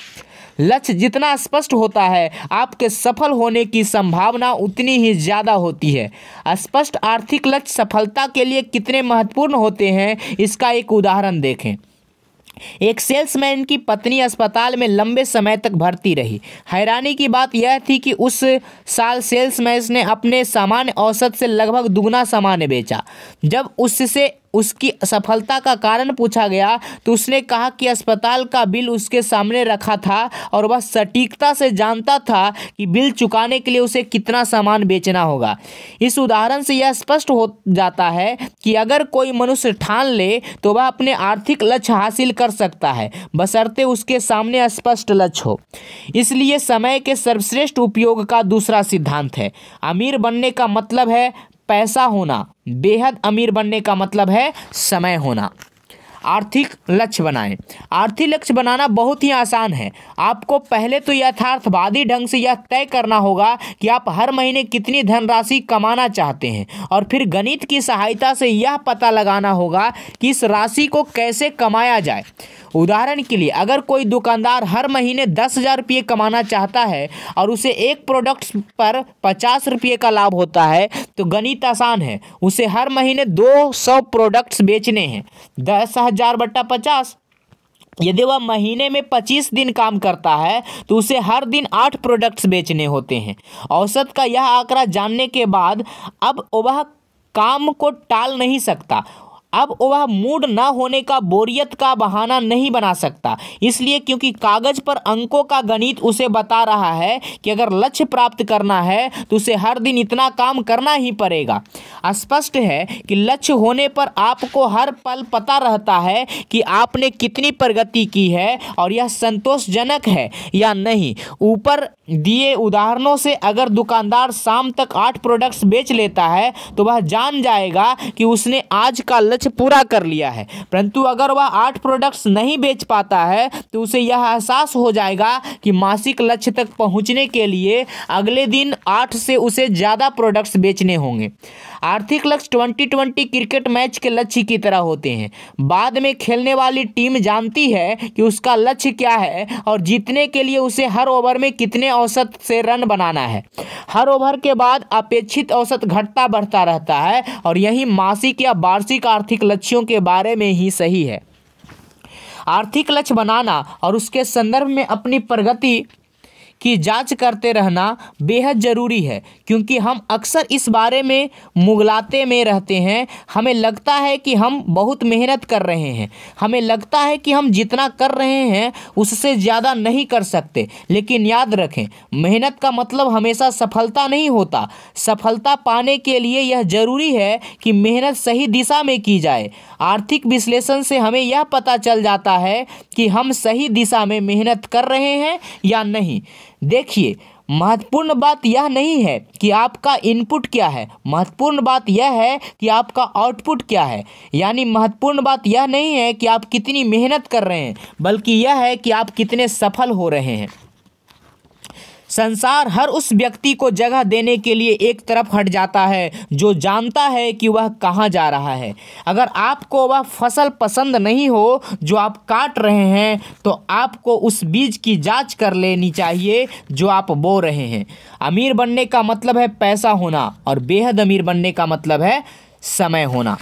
लक्ष्य जितना स्पष्ट होता है आपके सफल होने की संभावना उतनी ही ज़्यादा होती है। स्पष्ट आर्थिक लक्ष्य सफलता के लिए कितने महत्वपूर्ण होते हैं इसका एक उदाहरण देखें। एक सेल्समैन की पत्नी अस्पताल में लंबे समय तक भर्ती रही। हैरानी की बात यह थी कि उस साल सेल्समैन ने अपने सामान्य औसत से लगभग दुगना सामान बेचा। जब उससे उसकी सफलता का कारण पूछा गया तो उसने कहा कि अस्पताल का बिल उसके सामने रखा था और वह सटीकता से जानता था कि बिल चुकाने के लिए उसे कितना सामान बेचना होगा। इस उदाहरण से यह स्पष्ट हो जाता है कि अगर कोई मनुष्य ठान ले तो वह अपने आर्थिक लक्ष्य हासिल कर सकता है, बशर्ते उसके सामने स्पष्ट लक्ष्य हो। इसलिए समय के सर्वश्रेष्ठ उपयोग का दूसरा सिद्धांत है, अमीर बनने का मतलब है पैसा होना, बेहद अमीर बनने का मतलब है समय होना। आर्थिक लक्ष्य बनाएं। आर्थिक लक्ष्य बनाना बहुत ही आसान है। आपको पहले तो यथार्थवादी ढंग से यह तय करना होगा कि आप हर महीने कितनी धनराशि कमाना चाहते हैं और फिर गणित की सहायता से यह पता लगाना होगा कि इस राशि को कैसे कमाया जाए। उदाहरण के लिए अगर कोई दुकानदार हर महीने 10,000 रुपये कमाना चाहता है और उसे एक प्रोडक्ट पर 50 रुपये का लाभ होता है तो गणित आसान है, उसे हर महीने 200 प्रोडक्ट्स बेचने हैं। 10,000 बटा 50, यदि वह महीने में 25 दिन काम करता है तो उसे हर दिन 8 प्रोडक्ट्स बेचने होते हैं। औसत का यह आंकड़ा जानने के बाद अब वह काम को टाल नहीं सकता। अब वह मूड न होने का, बोरियत का बहाना नहीं बना सकता, इसलिए क्योंकि कागज पर अंकों का गणित उसे बता रहा है कि अगर लक्ष्य प्राप्त करना है तो उसे हर दिन इतना काम करना ही पड़ेगा। स्पष्ट है कि लक्ष्य होने पर आपको हर पल पता रहता है कि आपने कितनी प्रगति की है और यह संतोषजनक है या नहीं। ऊपर दिए उदाहरणों से अगर दुकानदार शाम तक 8 प्रोडक्ट्स बेच लेता है तो वह जान जाएगा कि उसने आज का लक्ष्य पूरा कर लिया है, परंतु अगर वह 8 प्रोडक्ट्स नहीं बेच पाता है तो उसे यह एहसास हो जाएगा कि मासिक लक्ष्य तक पहुंचने के लिए अगले दिन 8 से उसे ज़्यादा प्रोडक्ट्स बेचने होंगे। आर्थिक लक्ष्य 2020 क्रिकेट मैच के लक्ष्य की तरह होते हैं। बाद में खेलने वाली टीम जानती है कि उसका लक्ष्य क्या है और जीतने के लिए उसे हर ओवर में कितने औसत से रन बनाना है। हर ओवर के बाद अपेक्षित औसत घटता बढ़ता रहता है और यही मासिक या वार्षिक आर्थिक लक्ष्यों के बारे में ही सही है। आर्थिक लक्ष्य बनाना और उसके संदर्भ में अपनी प्रगति की जांच करते रहना बेहद ज़रूरी है, क्योंकि हम अक्सर इस बारे में मुगलाते में रहते हैं। हमें लगता है कि हम बहुत मेहनत कर रहे हैं, हमें लगता है कि हम जितना कर रहे हैं उससे ज़्यादा नहीं कर सकते। लेकिन याद रखें, मेहनत का मतलब हमेशा सफलता नहीं होता। सफलता पाने के लिए यह ज़रूरी है कि मेहनत सही दिशा में की जाए। आर्थिक विश्लेषण से हमें यह पता चल जाता है कि हम सही दिशा में मेहनत कर रहे हैं या नहीं। देखिए, महत्वपूर्ण बात यह नहीं है कि आपका इनपुट क्या है, महत्वपूर्ण बात यह है कि आपका आउटपुट क्या है। यानी महत्वपूर्ण बात यह नहीं है कि आप कितनी मेहनत कर रहे हैं, बल्कि यह है कि आप कितने सफल हो रहे हैं। संसार हर उस व्यक्ति को जगह देने के लिए एक तरफ हट जाता है जो जानता है कि वह कहाँ जा रहा है। अगर आपको वह फसल पसंद नहीं हो जो आप काट रहे हैं, तो आपको उस बीज की जांच कर लेनी चाहिए जो आप बो रहे हैं। अमीर बनने का मतलब है पैसा होना, और बेहद अमीर बनने का मतलब है समय होना।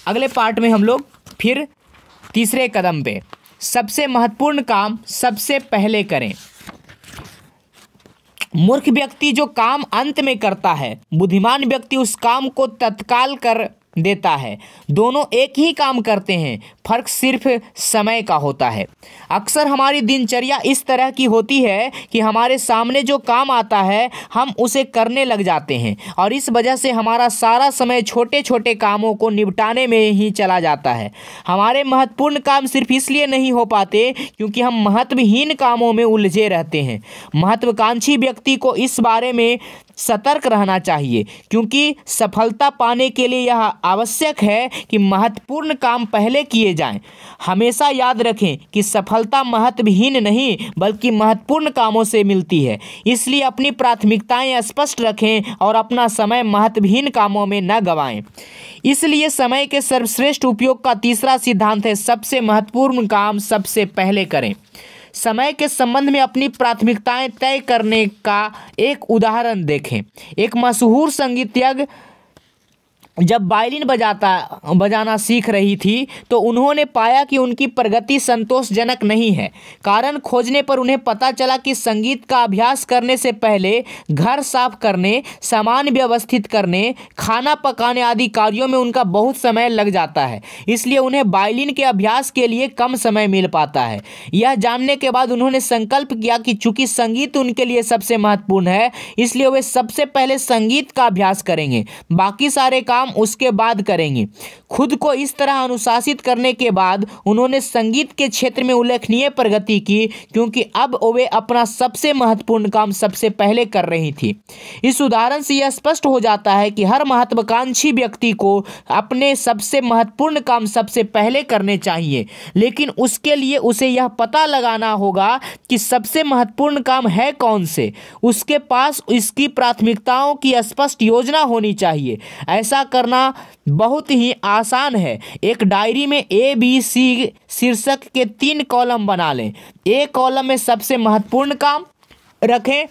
अगले पार्ट में हम लोग फिर तीसरे कदम पे, सबसे महत्वपूर्ण काम सबसे पहले करें। मूर्ख व्यक्ति जो काम अंत में करता है, बुद्धिमान व्यक्ति उस काम को तत्काल कर देता है। दोनों एक ही काम करते हैं, फर्क सिर्फ समय का होता है। अक्सर हमारी दिनचर्या इस तरह की होती है कि हमारे सामने जो काम आता है हम उसे करने लग जाते हैं, और इस वजह से हमारा सारा समय छोटे छोटे कामों को निपटाने में ही चला जाता है। हमारे महत्वपूर्ण काम सिर्फ इसलिए नहीं हो पाते क्योंकि हम महत्वहीन कामों में उलझे रहते हैं। महत्वाकांक्षी व्यक्ति को इस बारे में सतर्क रहना चाहिए, क्योंकि सफलता पाने के लिए यह आवश्यक है कि महत्वपूर्ण काम पहले किए जाएं। हमेशा याद रखें कि सफलता महत्वहीन नहीं बल्कि महत्वपूर्ण कामों से मिलती है। इसलिए अपनी प्राथमिकताएं स्पष्ट रखें और अपना समय महत्वहीन कामों में न गंवाएं। इसलिए समय के सर्वश्रेष्ठ उपयोग का तीसरा सिद्धांत है, सबसे महत्वपूर्ण काम सबसे पहले करें। समय के संबंध में अपनी प्राथमिकताएं तय करने का एक उदाहरण देखें। एक मशहूर संगीतज्ञ जब वायलिन बजाना सीख रही थी तो उन्होंने पाया कि उनकी प्रगति संतोषजनक नहीं है। कारण खोजने पर उन्हें पता चला कि संगीत का अभ्यास करने से पहले घर साफ करने, सामान व्यवस्थित करने, खाना पकाने आदि कार्यों में उनका बहुत समय लग जाता है। इसलिए उन्हें वायलिन के अभ्यास के लिए कम समय मिल पाता है। यह जानने के बाद उन्होंने संकल्प किया कि चूंकि संगीत उनके लिए सबसे महत्वपूर्ण है, इसलिए वे सबसे पहले संगीत का अभ्यास करेंगे, बाकी सारे काम उसके बाद करेंगे। खुद को इस तरह अनुशासित करने के बाद उन्होंने संगीत के क्षेत्र में उल्लेखनीय प्रगति की, क्योंकि अब वे अपना सबसे महत्वपूर्ण काम सबसे पहले कर रही थी। इस उदाहरण से यह स्पष्ट हो जाता है कि हर महत्वाकांक्षी व्यक्ति को अपने सबसे महत्वपूर्ण काम सबसे पहले करने चाहिए, लेकिन उसके लिए उसे यह पता लगाना होगा कि सबसे महत्वपूर्ण काम है कौन से। उसके पास इसकी प्राथमिकताओं की स्पष्ट योजना होनी चाहिए। ऐसा करना बहुत ही आसान है। एक डायरी में ABC शीर्षक के 3 कॉलम बना लें। A कॉलम में सबसे महत्वपूर्ण काम रखें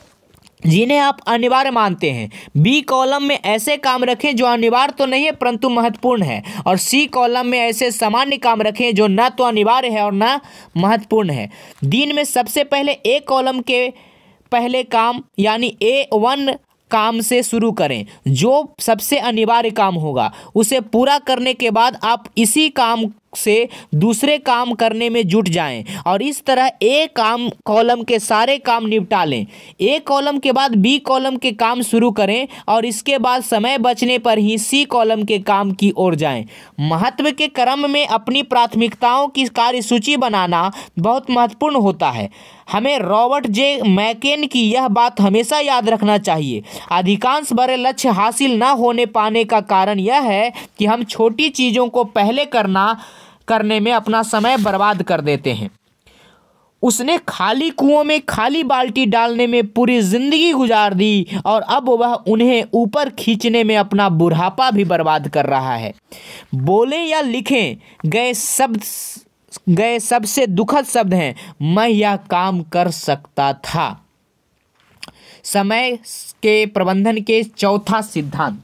जिन्हें आप अनिवार्य मानते हैं। B कॉलम में ऐसे काम रखें जो अनिवार्य तो नहीं है परंतु महत्वपूर्ण है, और C कॉलम में ऐसे सामान्य काम रखें जो न तो अनिवार्य है और न महत्वपूर्ण है। दिन में सबसे पहले A कॉलम के पहले काम यानी A1 काम से शुरू करें। जो सबसे अनिवार्य काम होगा उसे पूरा करने के बाद आप इसी काम से दूसरे काम करने में जुट जाएं, और इस तरह A कॉलम के सारे काम निपटा लें। A कॉलम के बाद B कॉलम के काम शुरू करें और इसके बाद समय बचने पर ही C कॉलम के काम की ओर जाएं। महत्व के क्रम में अपनी प्राथमिकताओं की कार्यसूची बनाना बहुत महत्वपूर्ण होता है। हमें रॉबर्ट J मैकेन की यह बात हमेशा याद रखना चाहिए। अधिकांश बड़े लक्ष्य हासिल न होने पाने का कारण यह है कि हम छोटी चीज़ों को पहले करने में अपना समय बर्बाद कर देते हैं। उसने खाली कुओं में खाली बाल्टी डालने में पूरी जिंदगी गुजार दी, और अब वह उन्हें ऊपर खींचने में अपना बुढ़ापा भी बर्बाद कर रहा है। बोले या लिखें गए सबसे दुखद शब्द हैं, मैं यह काम कर सकता था। समय के प्रबंधन के चौथा सिद्धांत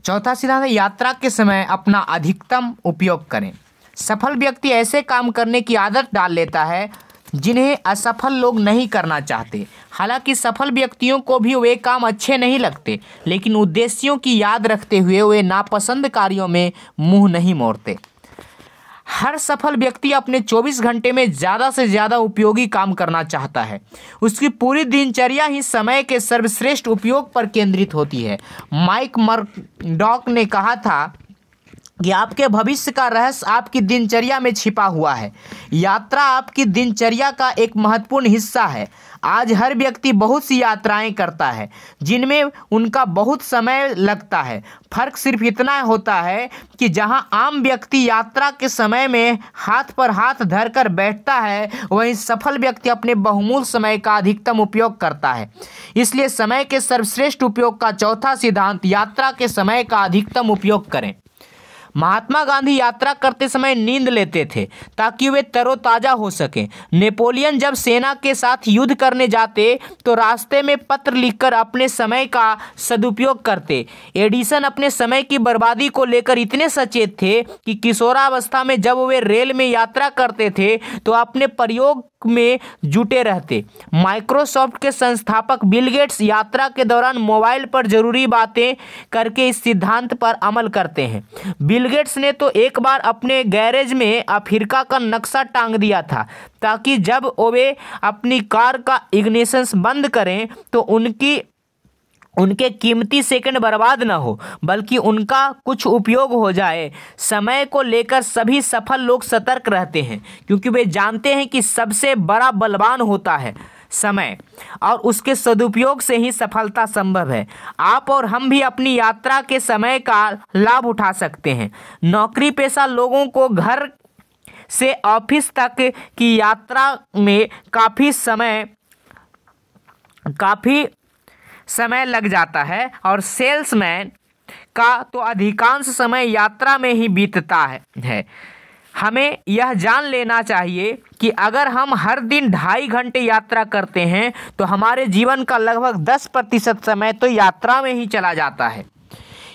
है, यात्रा के समय अपना अधिकतम उपयोग करें। सफल व्यक्ति ऐसे काम करने की आदत डाल लेता है जिन्हें असफल लोग नहीं करना चाहते। हालांकि सफल व्यक्तियों को भी वे काम अच्छे नहीं लगते, लेकिन उद्देश्यों की याद रखते हुए वे नापसंद कार्यों में मुंह नहीं मोड़ते। हर सफल व्यक्ति अपने 24 घंटे में ज़्यादा से ज़्यादा उपयोगी काम करना चाहता है। उसकी पूरी दिनचर्या ही समय के सर्वश्रेष्ठ उपयोग पर केंद्रित होती है। माइक मर्डॉक ने कहा था कि आपके भविष्य का रहस्य आपकी दिनचर्या में छिपा हुआ है। यात्रा आपकी दिनचर्या का एक महत्वपूर्ण हिस्सा है। आज हर व्यक्ति बहुत सी यात्राएं करता है जिनमें उनका बहुत समय लगता है। फर्क सिर्फ इतना होता है कि जहां आम व्यक्ति यात्रा के समय में हाथ पर हाथ धरकर बैठता है, वहीं सफल व्यक्ति अपने बहुमूल्य समय का अधिकतम उपयोग करता है। इसलिए समय के सर्वश्रेष्ठ उपयोग का चौथा सिद्धांत, यात्रा के समय का अधिकतम उपयोग करें। महात्मा गांधी यात्रा करते समय नींद लेते थे ताकि वे तरोताज़ा हो सकें। नेपोलियन जब सेना के साथ युद्ध करने जाते तो रास्ते में पत्र लिखकर अपने समय का सदुपयोग करते। एडिसन अपने समय की बर्बादी को लेकर इतने सचेत थे कि किशोरावस्था में जब वे रेल में यात्रा करते थे तो अपने प्रयोग में जुटे रहते। माइक्रोसॉफ्ट के संस्थापक बिल गेट्स यात्रा के दौरान मोबाइल पर जरूरी बातें करके इस सिद्धांत पर अमल करते हैं। बिल गेट्स ने तो एक बार अपने गैरेज में अफ्रीका का नक्शा टांग दिया था ताकि जब वे अपनी कार का इग्निशन बंद करें तो उनके कीमती सेकंड बर्बाद न हो, बल्कि उनका कुछ उपयोग हो जाए। समय को लेकर सभी सफल लोग सतर्क रहते हैं क्योंकि वे जानते हैं कि सबसे बड़ा बलवान होता है समय, और उसके सदुपयोग से ही सफलता संभव है। आप और हम भी अपनी यात्रा के समय का लाभ उठा सकते हैं। नौकरी पेशा लोगों को घर से ऑफिस तक की यात्रा में काफ़ी समय लग जाता है और सेल्समैन का तो अधिकांश समय यात्रा में ही बीतता है। हमें यह जान लेना चाहिए कि अगर हम हर दिन 2.5 घंटे यात्रा करते हैं तो हमारे जीवन का लगभग 10% समय तो यात्रा में ही चला जाता है।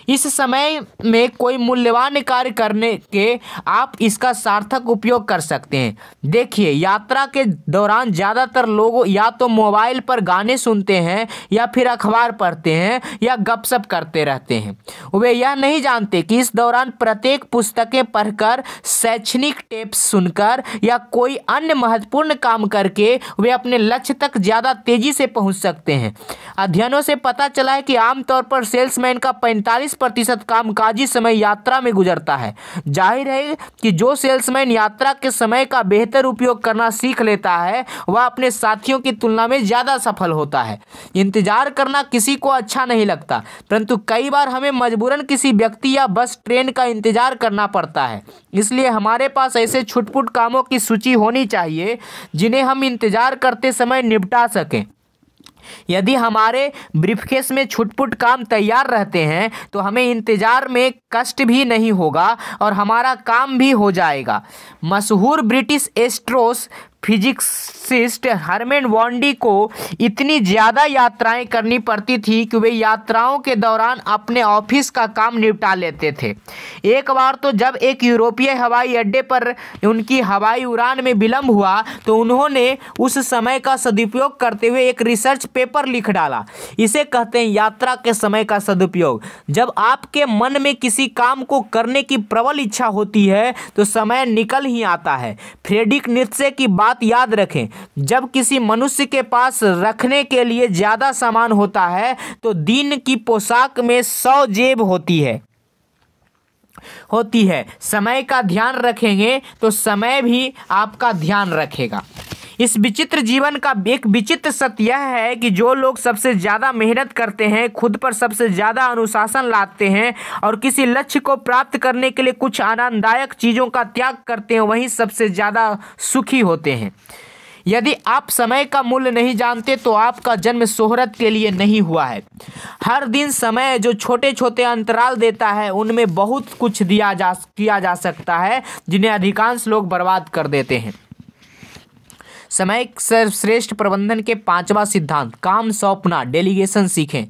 इस समय में कोई मूल्यवान कार्य करने के आप इसका सार्थक उपयोग कर सकते हैं। देखिए, यात्रा के दौरान ज़्यादातर लोग या तो मोबाइल पर गाने सुनते हैं या फिर अखबार पढ़ते हैं या गपशप करते रहते हैं। वे यह नहीं जानते कि इस दौरान प्रत्येक पुस्तकें पढ़कर, शैक्षणिक टेप्स सुनकर या कोई अन्य महत्वपूर्ण काम करके वे अपने लक्ष्य तक ज़्यादा तेज़ी से पहुँच सकते हैं। अध्ययनों से पता चला है कि आमतौर पर सेल्समैन का 45% कामकाजी समय यात्रा में गुजरता है। जाहिर है कि जो सेल्समैन यात्रा के समय का बेहतर उपयोग करना सीख लेता है वह अपने साथियों की तुलना में ज़्यादा सफल होता है। इंतजार करना किसी को अच्छा नहीं लगता, परंतु कई बार हमें मजबूरन किसी व्यक्ति या बस ट्रेन का इंतजार करना पड़ता है। इसलिए हमारे पास ऐसे छुटपुट कामों की सूची होनी चाहिए जिन्हें हम इंतजार करते समय निपटा सकें। यदि हमारे ब्रीफकेस में छुटपुट काम तैयार रहते हैं तो हमें इंतजार में कष्ट भी नहीं होगा और हमारा काम भी हो जाएगा। मशहूर ब्रिटिश एस्ट्रोस फिजिक्सिस्ट हरमैन वॉन्डी को इतनी ज़्यादा यात्राएं करनी पड़ती थी कि वे यात्राओं के दौरान अपने ऑफिस का काम निपटा लेते थे। एक बार तो जब एक यूरोपीय हवाई अड्डे पर उनकी हवाई उड़ान में विलंब हुआ तो उन्होंने उस समय का सदुपयोग करते हुए एक रिसर्च पेपर लिख डाला। इसे कहते हैं यात्रा के समय का सदुपयोग। जब आपके मन में किसी काम को करने की प्रबल इच्छा होती है तो समय निकल ही आता है। फ्रेडरिक नीत्शे की बात याद रखें, जब किसी मनुष्य के पास रखने के लिए ज्यादा सामान होता है तो दिन की पोशाक में 100 जेब होती है। समय का ध्यान रखेंगे तो समय भी आपका ध्यान रखेगा। इस विचित्र जीवन का एक विचित्र सत्य यह है कि जो लोग सबसे ज़्यादा मेहनत करते हैं, खुद पर सबसे ज़्यादा अनुशासन लाते हैं और किसी लक्ष्य को प्राप्त करने के लिए कुछ आनंददायक चीज़ों का त्याग करते हैं, वही सबसे ज़्यादा सुखी होते हैं। यदि आप समय का मूल्य नहीं जानते तो आपका जन्म शोहरत के लिए नहीं हुआ है। हर दिन समय जो छोटे छोटे अंतराल देता है उनमें बहुत कुछ किया जा सकता है जिन्हें अधिकांश लोग बर्बाद कर देते हैं। समय सर्वश्रेष्ठ प्रबंधन के 5वां सिद्धांत, काम सौंपना, डेलीगेशन सीखें।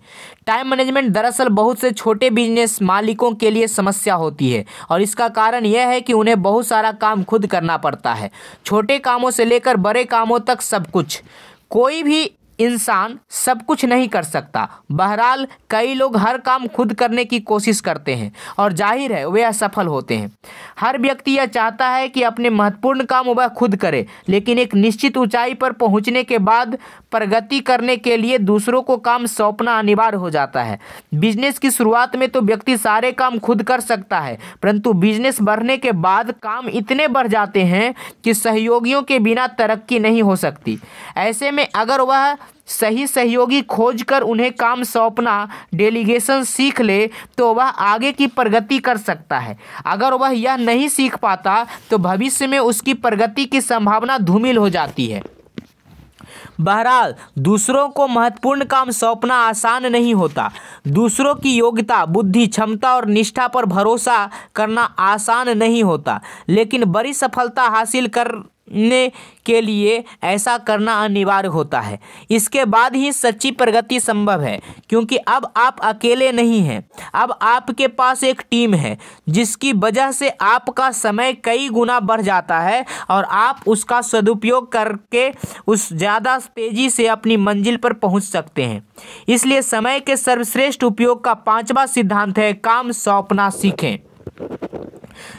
टाइम मैनेजमेंट दरअसल बहुत से छोटे बिजनेस मालिकों के लिए समस्या होती है और इसका कारण यह है कि उन्हें बहुत सारा काम खुद करना पड़ता है, छोटे कामों से लेकर बड़े कामों तक सब कुछ। कोई भी इंसान सब कुछ नहीं कर सकता। बहरहाल कई लोग हर काम खुद करने की कोशिश करते हैं और जाहिर है वे असफल होते हैं। हर व्यक्ति यह चाहता है कि अपने महत्वपूर्ण काम वह खुद करे, लेकिन एक निश्चित ऊंचाई पर पहुंचने के बाद प्रगति करने के लिए दूसरों को काम सौंपना अनिवार्य हो जाता है। बिजनेस की शुरुआत में तो व्यक्ति सारे काम खुद कर सकता है, परंतु बिजनेस बढ़ने के बाद काम इतने बढ़ जाते हैं कि सहयोगियों के बिना तरक्की नहीं हो सकती। ऐसे में अगर वह सही सहयोगी खोजकर उन्हें काम सौंपना, डेलीगेशन सीख ले तो वह आगे की प्रगति कर सकता है। अगर वह यह नहीं सीख पाता तो भविष्य में उसकी प्रगति की संभावना धूमिल हो जाती है। बहरहाल दूसरों को महत्वपूर्ण काम सौंपना आसान नहीं होता। दूसरों की योग्यता, बुद्धि, क्षमता और निष्ठा पर भरोसा करना आसान नहीं होता, लेकिन बड़ी सफलता हासिल करने के लिए ऐसा करना अनिवार्य होता है। इसके बाद ही सच्ची प्रगति संभव है, क्योंकि अब आप अकेले नहीं हैं। अब आपके पास एक टीम है जिसकी वजह से आपका समय कई गुना बढ़ जाता है और आप उसका सदुपयोग करके उस ज़्यादा तेज़ी से अपनी मंजिल पर पहुंच सकते हैं। इसलिए समय के सर्वश्रेष्ठ उपयोग का 5वां सिद्धांत है, काम सौंपना सीखें।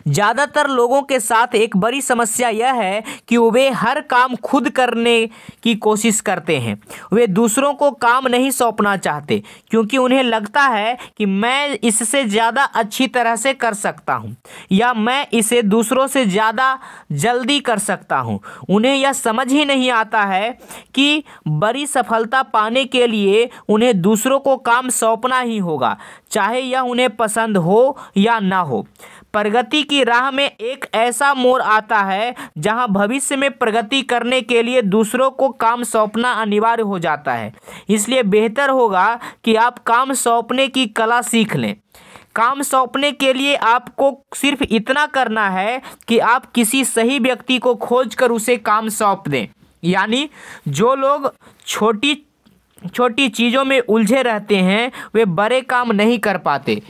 ज़्यादातर लोगों के साथ एक बड़ी समस्या यह है कि वे हर काम खुद करने की कोशिश करते हैं। वे दूसरों को काम नहीं सौंपना चाहते, क्योंकि उन्हें लगता है कि मैं इससे ज़्यादा अच्छी तरह से कर सकता हूं या मैं इसे दूसरों से ज़्यादा जल्दी कर सकता हूं। उन्हें यह समझ ही नहीं आता है कि बड़ी सफलता पाने के लिए उन्हें दूसरों को काम सौंपना ही होगा, चाहे यह उन्हें पसंद हो या ना हो। प्रगति की राह में एक ऐसा मोड़ आता है जहां भविष्य में प्रगति करने के लिए दूसरों को काम सौंपना अनिवार्य हो जाता है। इसलिए बेहतर होगा कि आप काम सौंपने की कला सीख लें। काम सौंपने के लिए आपको सिर्फ इतना करना है कि आप किसी सही व्यक्ति को खोजकर उसे काम सौंप दें। यानी जो लोग छोटी छोटी चीज़ों में उलझे रहते हैं वे बड़े काम नहीं कर पाते।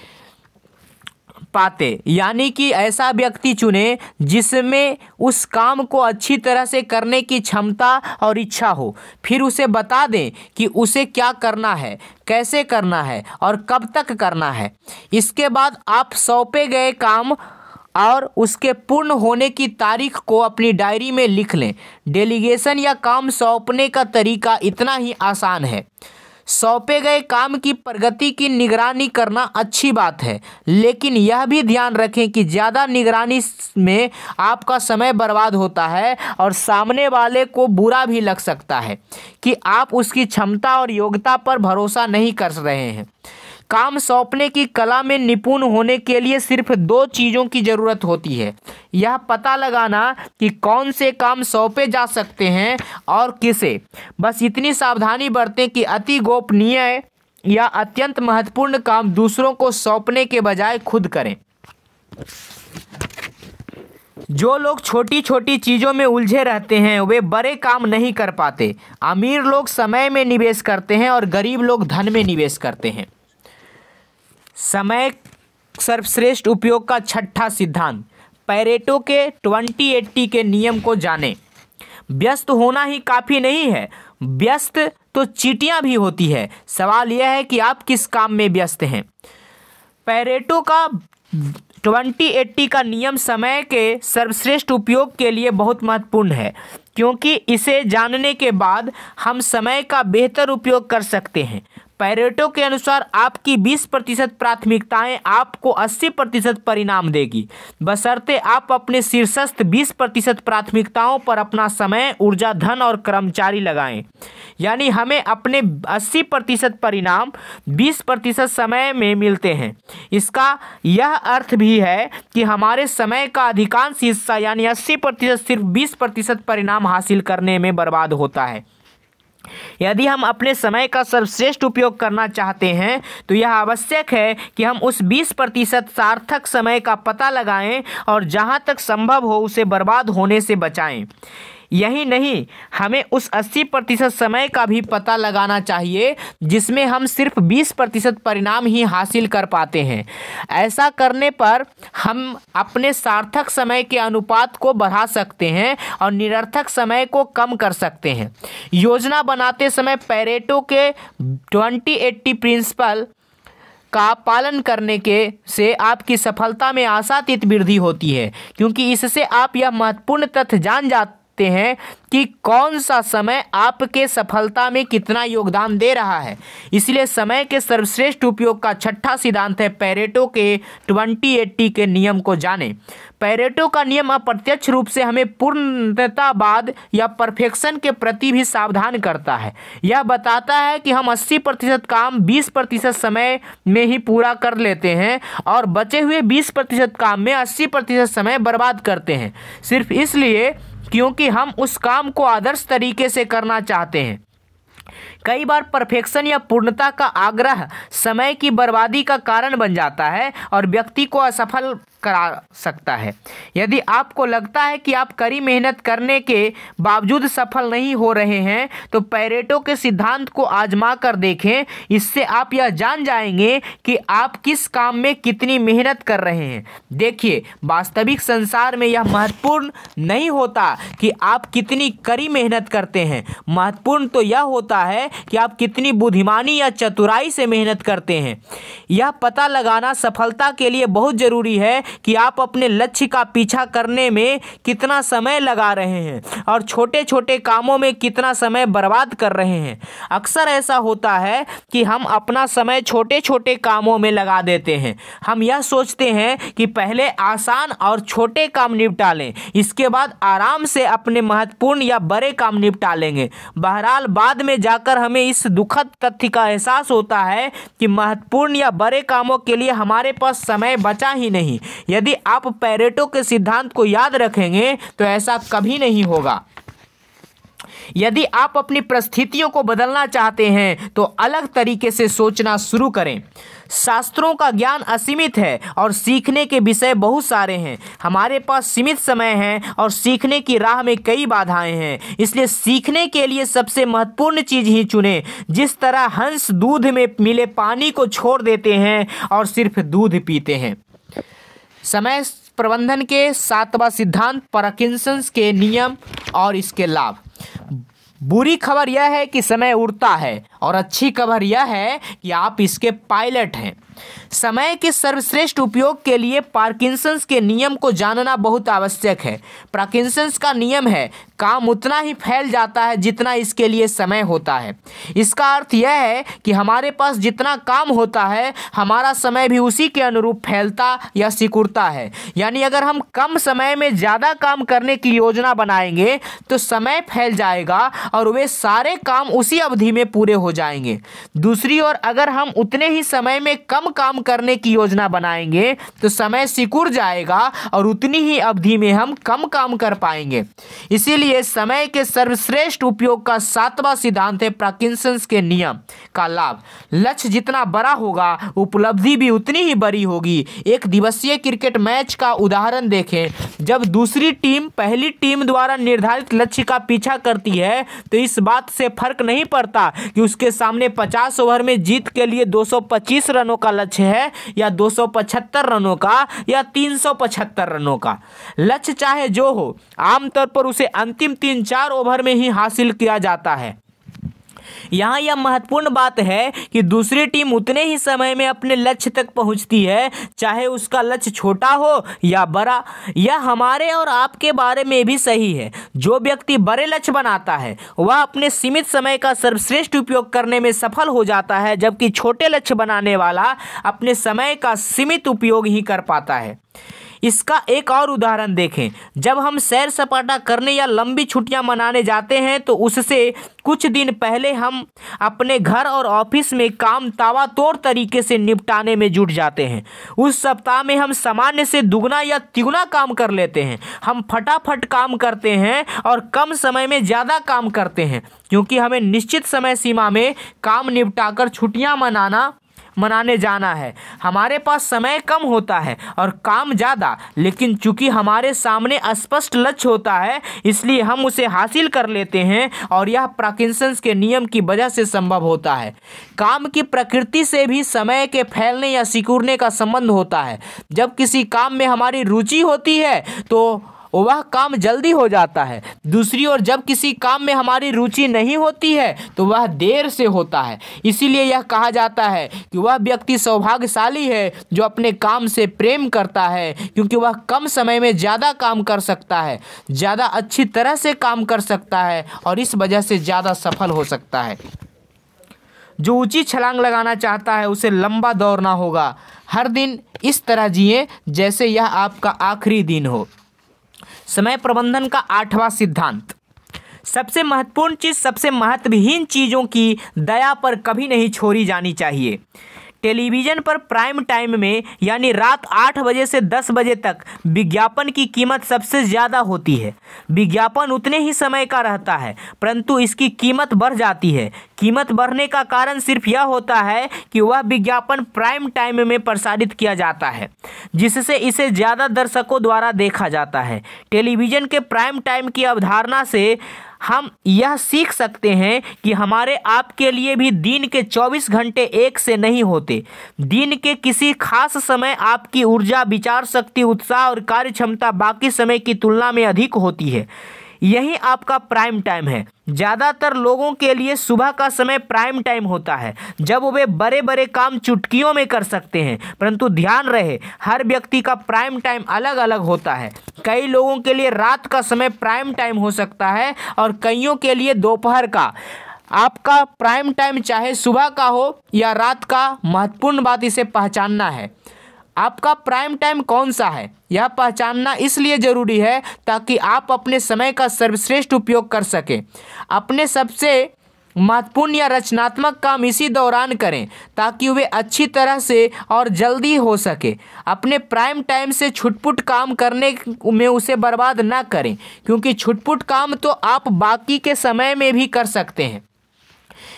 यानी कि ऐसा व्यक्ति चुने जिसमें उस काम को अच्छी तरह से करने की क्षमता और इच्छा हो। फिर उसे बता दें कि उसे क्या करना है, कैसे करना है और कब तक करना है। इसके बाद आप सौंपे गए काम और उसके पूर्ण होने की तारीख को अपनी डायरी में लिख लें। डेलीगेशन या काम सौंपने का तरीका इतना ही आसान है। सौंपे गए काम की प्रगति की निगरानी करना अच्छी बात है, लेकिन यह भी ध्यान रखें कि ज़्यादा निगरानी में आपका समय बर्बाद होता है और सामने वाले को बुरा भी लग सकता है कि आप उसकी क्षमता और योग्यता पर भरोसा नहीं कर रहे हैं। काम सौंपने की कला में निपुण होने के लिए सिर्फ 2 चीज़ों की ज़रूरत होती है। यह पता लगाना कि कौन से काम सौंपे जा सकते हैं और किसे। बस इतनी सावधानी बरतें कि अति गोपनीय या अत्यंत महत्वपूर्ण काम दूसरों को सौंपने के बजाय खुद करें। जो लोग छोटी छोटी चीज़ों में उलझे रहते हैं वे बड़े काम नहीं कर पाते। अमीर लोग समय में निवेश करते हैं और गरीब लोग धन में निवेश करते हैं। समय सर्वश्रेष्ठ उपयोग का 6वां सिद्धांत, पैरेटो के 20-80 के नियम को जानें। व्यस्त होना ही काफ़ी नहीं है, व्यस्त तो चींटियां भी होती है। सवाल यह है कि आप किस काम में व्यस्त हैं। पैरेटो का 20-80 का नियम समय के सर्वश्रेष्ठ उपयोग के लिए बहुत महत्वपूर्ण है, क्योंकि इसे जानने के बाद हम समय का बेहतर उपयोग कर सकते हैं। पैरेटो के अनुसार आपकी 20% प्राथमिकताएं आपको 80% परिणाम देगी, बशर्ते आप अपने शीर्षस्थ 20% प्राथमिकताओं पर अपना समय, ऊर्जा, धन और कर्मचारी लगाएं। यानी हमें अपने 80% परिणाम 20% समय में मिलते हैं। इसका यह अर्थ भी है कि हमारे समय का अधिकांश हिस्सा यानी 80% सिर्फ 20% परिणाम हासिल करने में बर्बाद होता है। यदि हम अपने समय का सर्वश्रेष्ठ उपयोग करना चाहते हैं तो यह आवश्यक है कि हम उस 20% सार्थक समय का पता लगाएं और जहां तक संभव हो उसे बर्बाद होने से बचाएं। यही नहीं, हमें उस 80% समय का भी पता लगाना चाहिए जिसमें हम सिर्फ 20% परिणाम ही हासिल कर पाते हैं। ऐसा करने पर हम अपने सार्थक समय के अनुपात को बढ़ा सकते हैं और निरर्थक समय को कम कर सकते हैं। योजना बनाते समय पैरेटो के 20-80 प्रिंसिपल का पालन करने के से आपकी सफलता में आशातीत वृद्धि होती है, क्योंकि इससे आप यह महत्वपूर्ण तथ्य जान जाते हैं कि कौन सा समय आपके सफलता में कितना योगदान दे रहा है। इसलिए समय के सर्वश्रेष्ठ उपयोग का छठा सिद्धांत है पैरेटो के 20-80 के नियम को जानें। पैरेटो का नियम अप्रत्यक्ष रूप से हमें पूर्णतावाद या परफेक्शन के प्रति भी सावधान करता है। यह बताता है कि हम 80% काम 20% समय में ही पूरा कर लेते हैं और बचे हुए 20% काम में 80% समय बर्बाद करते हैं, सिर्फ इसलिए क्योंकि हम उस काम को आदर्श तरीके से करना चाहते हैं। कई बार परफेक्शन या पूर्णता का आग्रह समय की बर्बादी का कारण बन जाता है और व्यक्ति को असफल करा सकता है। यदि आपको लगता है कि आप कड़ी मेहनत करने के बावजूद सफल नहीं हो रहे हैं, तो पैरेटो के सिद्धांत को आजमा कर देखें। इससे आप यह जान जाएंगे कि आप किस काम में कितनी मेहनत कर रहे हैं। देखिए, वास्तविक संसार में यह महत्वपूर्ण नहीं होता कि आप कितनी कड़ी मेहनत करते हैं, महत्वपूर्ण तो यह होता है कि आप कितनी बुद्धिमानी या चतुराई से मेहनत करते हैं। यह पता लगाना सफलता के लिए बहुत जरूरी है कि आप अपने लक्ष्य का पीछा करने में कितना समय लगा रहे हैं और छोटे छोटे कामों में कितना समय बर्बाद कर रहे हैं। अक्सर ऐसा होता है कि हम अपना समय छोटे छोटे कामों में लगा देते हैं। हम यह सोचते हैं कि पहले आसान और छोटे काम निपटा लें, इसके बाद आराम से अपने महत्वपूर्ण या बड़े काम निपटा लेंगे। बहरहाल बाद में जाकर हमें इस दुखद तथ्य का एहसास होता है कि महत्वपूर्ण या बड़े कामों के लिए हमारे पास समय बचा ही नहीं। यदि आप पैरेटो के सिद्धांत को याद रखेंगे तो ऐसा कभी नहीं होगा। यदि आप अपनी परिस्थितियों को बदलना चाहते हैं तो अलग तरीके से सोचना शुरू करें। शास्त्रों का ज्ञान असीमित है और सीखने के विषय बहुत सारे हैं। हमारे पास सीमित समय है और सीखने की राह में कई बाधाएं हैं। इसलिए सीखने के लिए सबसे महत्वपूर्ण चीज़ ही चुनें। जिस तरह हंस दूध में मिले पानी को छोड़ देते हैं और सिर्फ दूध पीते हैं। समय प्रबंधन के 7वां सिद्धांत पार्किंसंस के नियम और इसके लाभ। बुरी खबर यह है कि समय उड़ता है और अच्छी खबर यह है कि आप इसके पायलट हैं। समय के सर्वश्रेष्ठ उपयोग के लिए पार्किंसंस के नियम को जानना बहुत आवश्यक है। पार्किंसंस का नियम है, काम उतना ही फैल जाता है जितना इसके लिए समय होता है। इसका अर्थ यह है कि हमारे पास जितना काम होता है, हमारा समय भी उसी के अनुरूप फैलता या सिकुड़ता है। यानी अगर हम कम समय में ज़्यादा काम करने की योजना बनाएंगे तो समय फैल जाएगा और वे सारे काम उसी अवधि में पूरे हो जाएंगे। दूसरी ओर अगर हम उतने ही समय में कम काम करने की योजना बनाएंगे तो समय सिकुड़ जाएगा और उतनी ही अवधि में हम कम काम कर पाएंगे। इसीलिए समय के सर्वश्रेष्ठ उपयोग का 7वां सिद्धांत है पार्किंसंस के नियम का लाभ। लक्ष्य जितना बड़ा होगा, उपलब्धि भी उतनी ही बड़ी होगी। एक दिवसीय क्रिकेट मैच का उदाहरण देखें। जब दूसरी टीम पहली टीम द्वारा निर्धारित लक्ष्य का पीछा करती है तो इस बात से फर्क नहीं पड़ता कि उसके सामने 50 ओवर में जीत के लिए 225 रनों का लक्ष्य है या 275 रनों का या 375 रनों का। लक्ष्य चाहे जो हो, आमतौर पर उसे अंतिम 3-4 ओवर में ही हासिल किया जाता है। यहाँ यह महत्वपूर्ण बात है कि दूसरी टीम उतने ही समय में अपने लक्ष्य तक पहुँचती है, चाहे उसका लक्ष्य छोटा हो या बड़ा। यह हमारे और आपके बारे में भी सही है। जो व्यक्ति बड़े लक्ष्य बनाता है वह अपने सीमित समय का सर्वश्रेष्ठ उपयोग करने में सफल हो जाता है, जबकि छोटे लक्ष्य बनाने वाला अपने समय का सीमित उपयोग ही कर पाता है। इसका एक और उदाहरण देखें। जब हम सैर सपाटा करने या लंबी छुट्टियां मनाने जाते हैं तो उससे कुछ दिन पहले हम अपने घर और ऑफिस में काम ताबड़तोड़ तरीके से निपटाने में जुट जाते हैं। उस सप्ताह में हम सामान्य से दुगना या तिगुना काम कर लेते हैं। हम फटाफट काम करते हैं और कम समय में ज़्यादा काम करते हैं, क्योंकि हमें निश्चित समय सीमा में काम निपटाकर छुट्टियां मनाना मनाने जाना है। हमारे पास समय कम होता है और काम ज़्यादा, लेकिन चूंकि हमारे सामने स्पष्ट लक्ष्य होता है इसलिए हम उसे हासिल कर लेते हैं और यह पार्किंसंस के नियम की वजह से संभव होता है। काम की प्रकृति से भी समय के फैलने या सिकुड़ने का संबंध होता है। जब किसी काम में हमारी रुचि होती है तो वह काम जल्दी हो जाता है। दूसरी ओर जब किसी काम में हमारी रुचि नहीं होती है तो वह देर से होता है। इसीलिए यह कहा जाता है कि वह व्यक्ति सौभाग्यशाली है जो अपने काम से प्रेम करता है, क्योंकि वह कम समय में ज़्यादा काम कर सकता है, ज़्यादा अच्छी तरह से काम कर सकता है और इस वजह से ज़्यादा सफल हो सकता है। जो ऊंची छलांग लगाना चाहता है उसे लंबा दौड़ना होगा। हर दिन इस तरह जिए जैसे यह आपका आखिरी दिन हो। समय प्रबंधन का 8वां सिद्धांत। सबसे महत्वपूर्ण चीज़ सबसे महत्वहीन चीज़ों की दया पर कभी नहीं छोड़ी जानी चाहिए। टेलीविज़न पर प्राइम टाइम में यानी रात 8 बजे से 10 बजे तक विज्ञापन की कीमत सबसे ज़्यादा होती है। विज्ञापन उतने ही समय का रहता है परंतु इसकी कीमत बढ़ जाती है। कीमत बढ़ने का कारण सिर्फ यह होता है कि वह विज्ञापन प्राइम टाइम में प्रसारित किया जाता है, जिससे इसे ज़्यादा दर्शकों द्वारा देखा जाता है। टेलीविज़न के प्राइम टाइम की अवधारणा से हम यह सीख सकते हैं कि हमारे आप के लिए भी दिन के 24 घंटे एक से नहीं होते। दिन के किसी खास समय आपकी ऊर्जा, विचार शक्ति, उत्साह और कार्य क्षमता बाकी समय की तुलना में अधिक होती है। यही आपका प्राइम टाइम है। ज़्यादातर लोगों के लिए सुबह का समय प्राइम टाइम होता है जब वे बड़े बड़े काम चुटकियों में कर सकते हैं, परंतु ध्यान रहे हर व्यक्ति का प्राइम टाइम अलग अलग होता है। कई लोगों के लिए रात का समय प्राइम टाइम हो सकता है और कईयों के लिए दोपहर का। आपका प्राइम टाइम चाहे सुबह का हो या रात का, महत्वपूर्ण बात इसे पहचानना है। आपका प्राइम टाइम कौन सा है यह पहचानना इसलिए ज़रूरी है ताकि आप अपने समय का सर्वश्रेष्ठ उपयोग कर सकें। अपने सबसे महत्वपूर्ण या रचनात्मक काम इसी दौरान करें ताकि वे अच्छी तरह से और जल्दी हो सके। अपने प्राइम टाइम से छुटपुट काम करने में उसे बर्बाद ना करें, क्योंकि छुटपुट काम तो आप बाकी के समय में भी कर सकते हैं।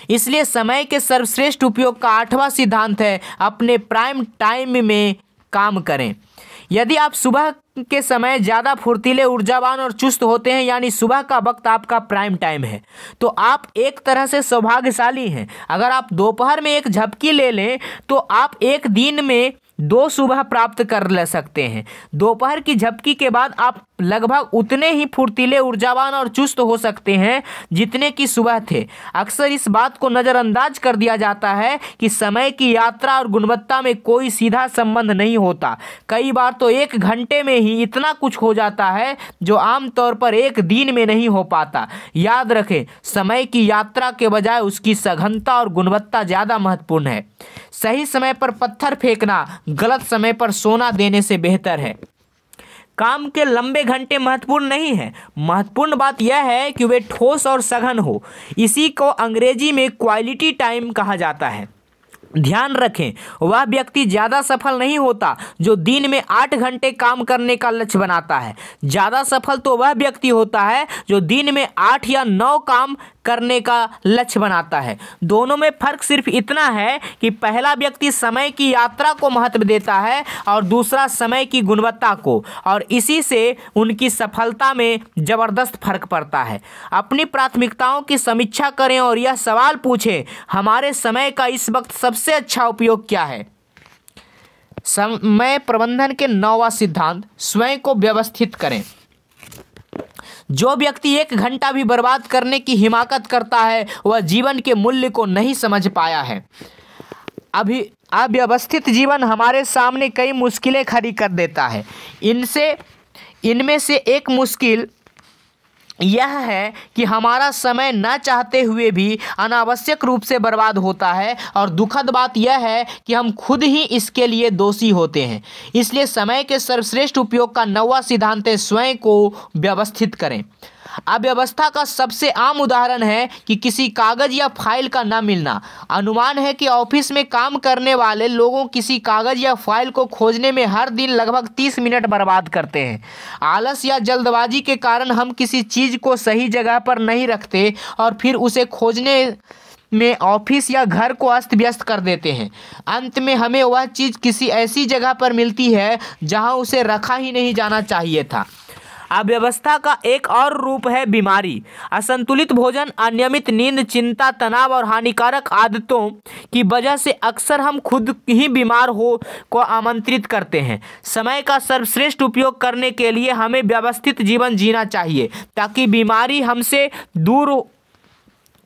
इसलिए समय के सर्वश्रेष्ठ उपयोग का 8वां सिद्धांत है अपने प्राइम टाइम में काम करें। यदि आप सुबह के समय ज़्यादा फुर्तीले, ऊर्जावान और चुस्त होते हैं यानी सुबह का वक्त आपका प्राइम टाइम है तो आप एक तरह से सौभाग्यशाली हैं। अगर आप दोपहर में एक झपकी ले लें तो आप एक दिन में 2 सुबह प्राप्त कर ले सकते हैं। दोपहर की झपकी के बाद आप लगभग उतने ही फुर्तीले, ऊर्जावान और चुस्त हो सकते हैं जितने कि सुबह थे। अक्सर इस बात को नज़रअंदाज कर दिया जाता है कि समय की यात्रा और गुणवत्ता में कोई सीधा संबंध नहीं होता। कई बार तो 1 घंटे में ही इतना कुछ हो जाता है जो आमतौर पर एक दिन में नहीं हो पाता। याद रखें, समय की यात्रा के बजाय उसकी सघनता और गुणवत्ता ज़्यादा महत्वपूर्ण है। सही समय पर पत्थर फेंकना गलत समय पर सोना देने से बेहतर है। काम के लंबे घंटे महत्वपूर्ण नहीं है, महत्वपूर्ण बात यह है कि वे ठोस और सघन हो। इसी को अंग्रेजी में क्वालिटी टाइम कहा जाता है। ध्यान रखें, वह व्यक्ति ज़्यादा सफल नहीं होता जो दिन में 8 घंटे काम करने का लक्ष्य बनाता है। ज़्यादा सफल तो वह व्यक्ति होता है जो दिन में 8 या 9 काम करने का लक्ष्य बनाता है। दोनों में फर्क सिर्फ इतना है कि पहला व्यक्ति समय की यात्रा को महत्व देता है और दूसरा समय की गुणवत्ता को, और इसी से उनकी सफलता में ज़बरदस्त फर्क पड़ता है। अपनी प्राथमिकताओं की समीक्षा करें और यह सवाल पूछें, हमारे समय का इस वक्त सबसे अच्छा उपयोग क्या है। समय प्रबंधन के 9वां सिद्धांत, स्वयं को व्यवस्थित करें। जो व्यक्ति 1 घंटा भी बर्बाद करने की हिमाकत करता है वह जीवन के मूल्य को नहीं समझ पाया है। अव्यवस्थित जीवन हमारे सामने कई मुश्किलें खड़ी कर देता है। इनमें से एक मुश्किल यह है कि हमारा समय न चाहते हुए भी अनावश्यक रूप से बर्बाद होता है, और दुखद बात यह है कि हम खुद ही इसके लिए दोषी होते हैं। इसलिए समय के सर्वश्रेष्ठ उपयोग का 9वां सिद्धांत है स्वयं को व्यवस्थित करें। अव्यवस्था का सबसे आम उदाहरण है कि किसी कागज या फाइल का न मिलना। अनुमान है कि ऑफिस में काम करने वाले लोगों किसी कागज या फाइल को खोजने में हर दिन लगभग 30 मिनट बर्बाद करते हैं। आलस या जल्दबाजी के कारण हम किसी चीज़ को सही जगह पर नहीं रखते और फिर उसे खोजने में ऑफिस या घर को अस्त व्यस्त कर देते हैं। अंत में हमें वह चीज़ किसी ऐसी जगह पर मिलती है जहां उसे रखा ही नहीं जाना चाहिए था। अव्यवस्था का एक और रूप है बीमारी। असंतुलित भोजन, अनियमित नींद, चिंता, तनाव और हानिकारक आदतों की वजह से अक्सर हम खुद ही बीमार हो को आमंत्रित करते हैं। समय का सर्वश्रेष्ठ उपयोग करने के लिए हमें व्यवस्थित जीवन जीना चाहिए ताकि बीमारी हमसे दूर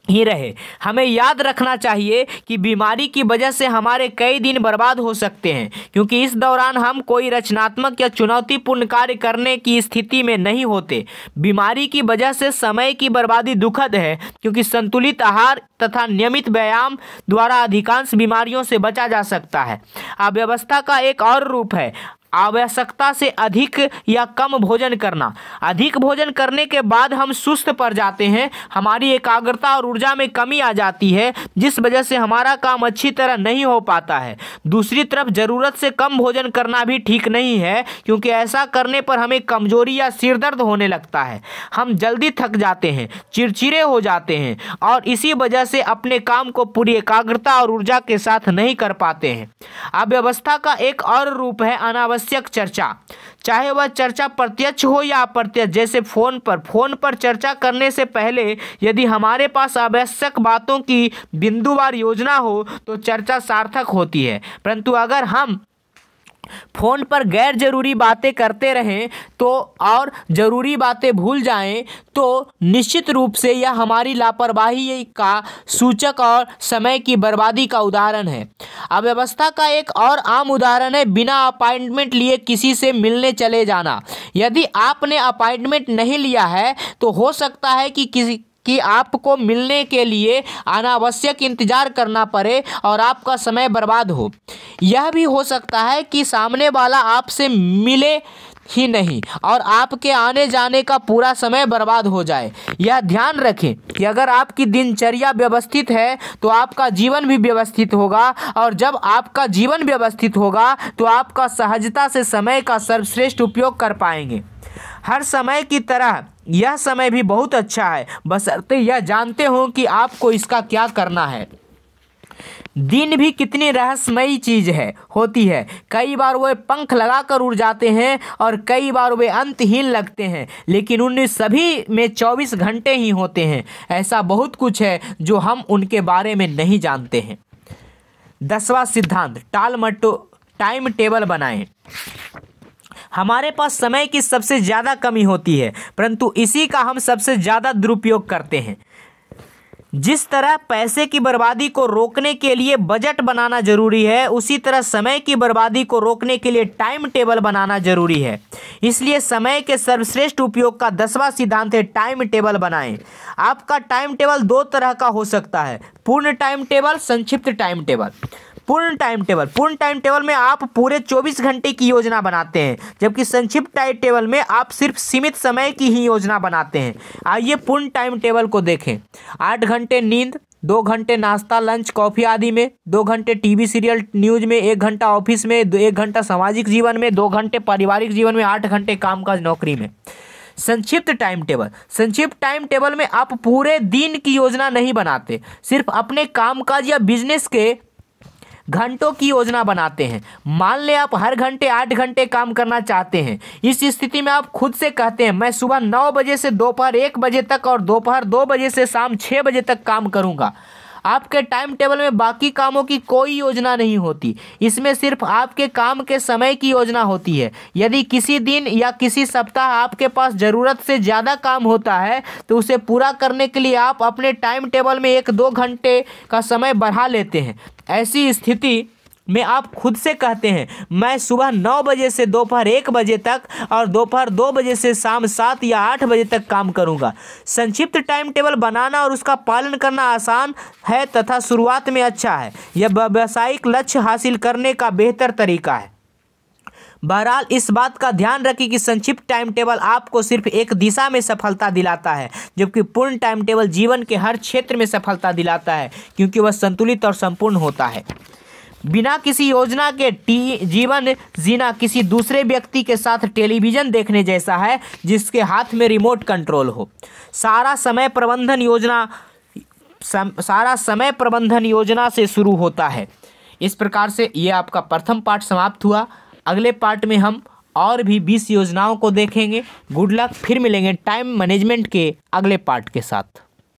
ही रहे। हमें याद रखना चाहिए कि बीमारी की वजह से हमारे कई दिन बर्बाद हो सकते हैं, क्योंकि इस दौरान हम कोई रचनात्मक या चुनौतीपूर्ण कार्य करने की स्थिति में नहीं होते। बीमारी की वजह से समय की बर्बादी दुखद है, क्योंकि संतुलित आहार तथा नियमित व्यायाम द्वारा अधिकांश बीमारियों से बचा जा सकता है। अव्यवस्था का एक और रूप है आवश्यकता से अधिक या कम भोजन करना। अधिक भोजन करने के बाद हम सुस्त पड़ जाते हैं, हमारी एकाग्रता और ऊर्जा में कमी आ जाती है, जिस वजह से हमारा काम अच्छी तरह नहीं हो पाता है। दूसरी तरफ ज़रूरत से कम भोजन करना भी ठीक नहीं है, क्योंकि ऐसा करने पर हमें कमजोरी या सिर दर्द होने लगता है। हम जल्दी थक जाते हैं, चिड़चिड़े हो जाते हैं और इसी वजह से अपने काम को पूरी एकाग्रता और ऊर्जा के साथ नहीं कर पाते हैं। अव्यवस्था का एक और रूप है अनावश्यक चर्चा। चाहे वह चर्चा प्रत्यक्ष हो या अप्रत्यक्ष, जैसे फोन पर चर्चा करने से पहले यदि हमारे पास आवश्यक बातों की बिंदुवार योजना हो तो चर्चा सार्थक होती है, परंतु अगर हम फोन पर गैर जरूरी बातें करते रहें तो और ज़रूरी बातें भूल जाएं तो निश्चित रूप से यह हमारी लापरवाही का सूचक और समय की बर्बादी का उदाहरण है। अव्यवस्था का एक और आम उदाहरण है बिना अपॉइंटमेंट लिए किसी से मिलने चले जाना। यदि आपने अपॉइंटमेंट नहीं लिया है तो हो सकता है कि आपको मिलने के लिए अनावश्यक इंतजार करना पड़े और आपका समय बर्बाद हो। यह भी हो सकता है कि सामने वाला आपसे मिले ही नहीं और आपके आने जाने का पूरा समय बर्बाद हो जाए। यह ध्यान रखें कि अगर आपकी दिनचर्या व्यवस्थित है तो आपका जीवन भी व्यवस्थित होगा, और जब आपका जीवन व्यवस्थित होगा तो आपका सहजता से समय का सर्वश्रेष्ठ उपयोग कर पाएंगे। हर समय की तरह यह समय भी बहुत अच्छा है, बशर्ते यह जानते हो कि आपको इसका क्या करना है। दिन भी कितनी रहस्यमयी चीज़ होती है। कई बार वे पंख लगाकर उड़ जाते हैं और कई बार वे अंतहीन लगते हैं, लेकिन उन सभी में 24 घंटे ही होते हैं। ऐसा बहुत कुछ है जो हम उनके बारे में नहीं जानते हैं। 10वां सिद्धांत, टाइम टेबल बनाएं। हमारे पास समय की सबसे ज़्यादा कमी होती है, परंतु इसी का हम सबसे ज़्यादा दुरुपयोग करते हैं। जिस तरह पैसे की बर्बादी को रोकने के लिए बजट बनाना जरूरी है, उसी तरह समय की बर्बादी को रोकने के लिए टाइम टेबल बनाना जरूरी है। इसलिए समय के सर्वश्रेष्ठ उपयोग का 10वां सिद्धांत है टाइम टेबल बनाएं। आपका टाइम टेबल 2 तरह का हो सकता है, पूर्ण टाइम टेबल, संक्षिप्त टाइम टेबल। पूर्ण टाइम टेबल में आप पूरे 24 घंटे की योजना बनाते हैं, जबकि संक्षिप्त टाइम टेबल में आप सिर्फ सीमित समय की ही योजना बनाते हैं। आइए पूर्ण टाइम टेबल को देखें। 8 घंटे नींद, 2 घंटे नाश्ता, लंच, कॉफ़ी आदि में, 2 घंटे टीवी सीरियल न्यूज में, 1 घंटा ऑफिस में, 1 घंटा सामाजिक जीवन में, 2 घंटे पारिवारिक जीवन में, 8 घंटे कामकाज नौकरी में। संक्षिप्त टाइम टेबल में आप पूरे दिन की योजना नहीं बनाते, सिर्फ अपने कामकाज या बिजनेस के घंटों की योजना बनाते हैं। मान लें आप हर घंटे 8 घंटे काम करना चाहते हैं। इस स्थिति में आप खुद से कहते हैं मैं सुबह 9 बजे से दोपहर 1 बजे तक और दोपहर 2 बजे से शाम 6 बजे तक काम करूंगा। आपके टाइम टेबल में बाकी कामों की कोई योजना नहीं होती, इसमें सिर्फ आपके काम के समय की योजना होती है। यदि किसी दिन या किसी सप्ताह आपके पास ज़रूरत से ज़्यादा काम होता है तो उसे पूरा करने के लिए आप अपने टाइम टेबल में 1-2 घंटे का समय बढ़ा लेते हैं। ऐसी स्थिति में आप खुद से कहते हैं मैं सुबह 9 बजे से दोपहर 1 बजे तक और दोपहर 2 बजे से शाम 7 या 8 बजे तक काम करूंगा। संक्षिप्त टाइम टेबल बनाना और उसका पालन करना आसान है तथा शुरुआत में अच्छा है। यह व्यावसायिक लक्ष्य हासिल करने का बेहतर तरीका है। बहरहाल इस बात का ध्यान रखें कि संक्षिप्त टाइम टेबल आपको सिर्फ एक दिशा में सफलता दिलाता है, जबकि पूर्ण टाइम टेबल जीवन के हर क्षेत्र में सफलता दिलाता है, क्योंकि वह संतुलित और संपूर्ण होता है। बिना किसी योजना के जीवन जीना किसी दूसरे व्यक्ति के साथ टेलीविज़न देखने जैसा है जिसके हाथ में रिमोट कंट्रोल हो। सारा समय प्रबंधन योजना सारा समय प्रबंधन योजना से शुरू होता है। इस प्रकार से ये आपका प्रथम पार्ट समाप्त हुआ। अगले पार्ट में हम और भी 20 योजनाओं को देखेंगे। गुड लक, फिर मिलेंगे टाइम मैनेजमेंट के अगले पार्ट के साथ।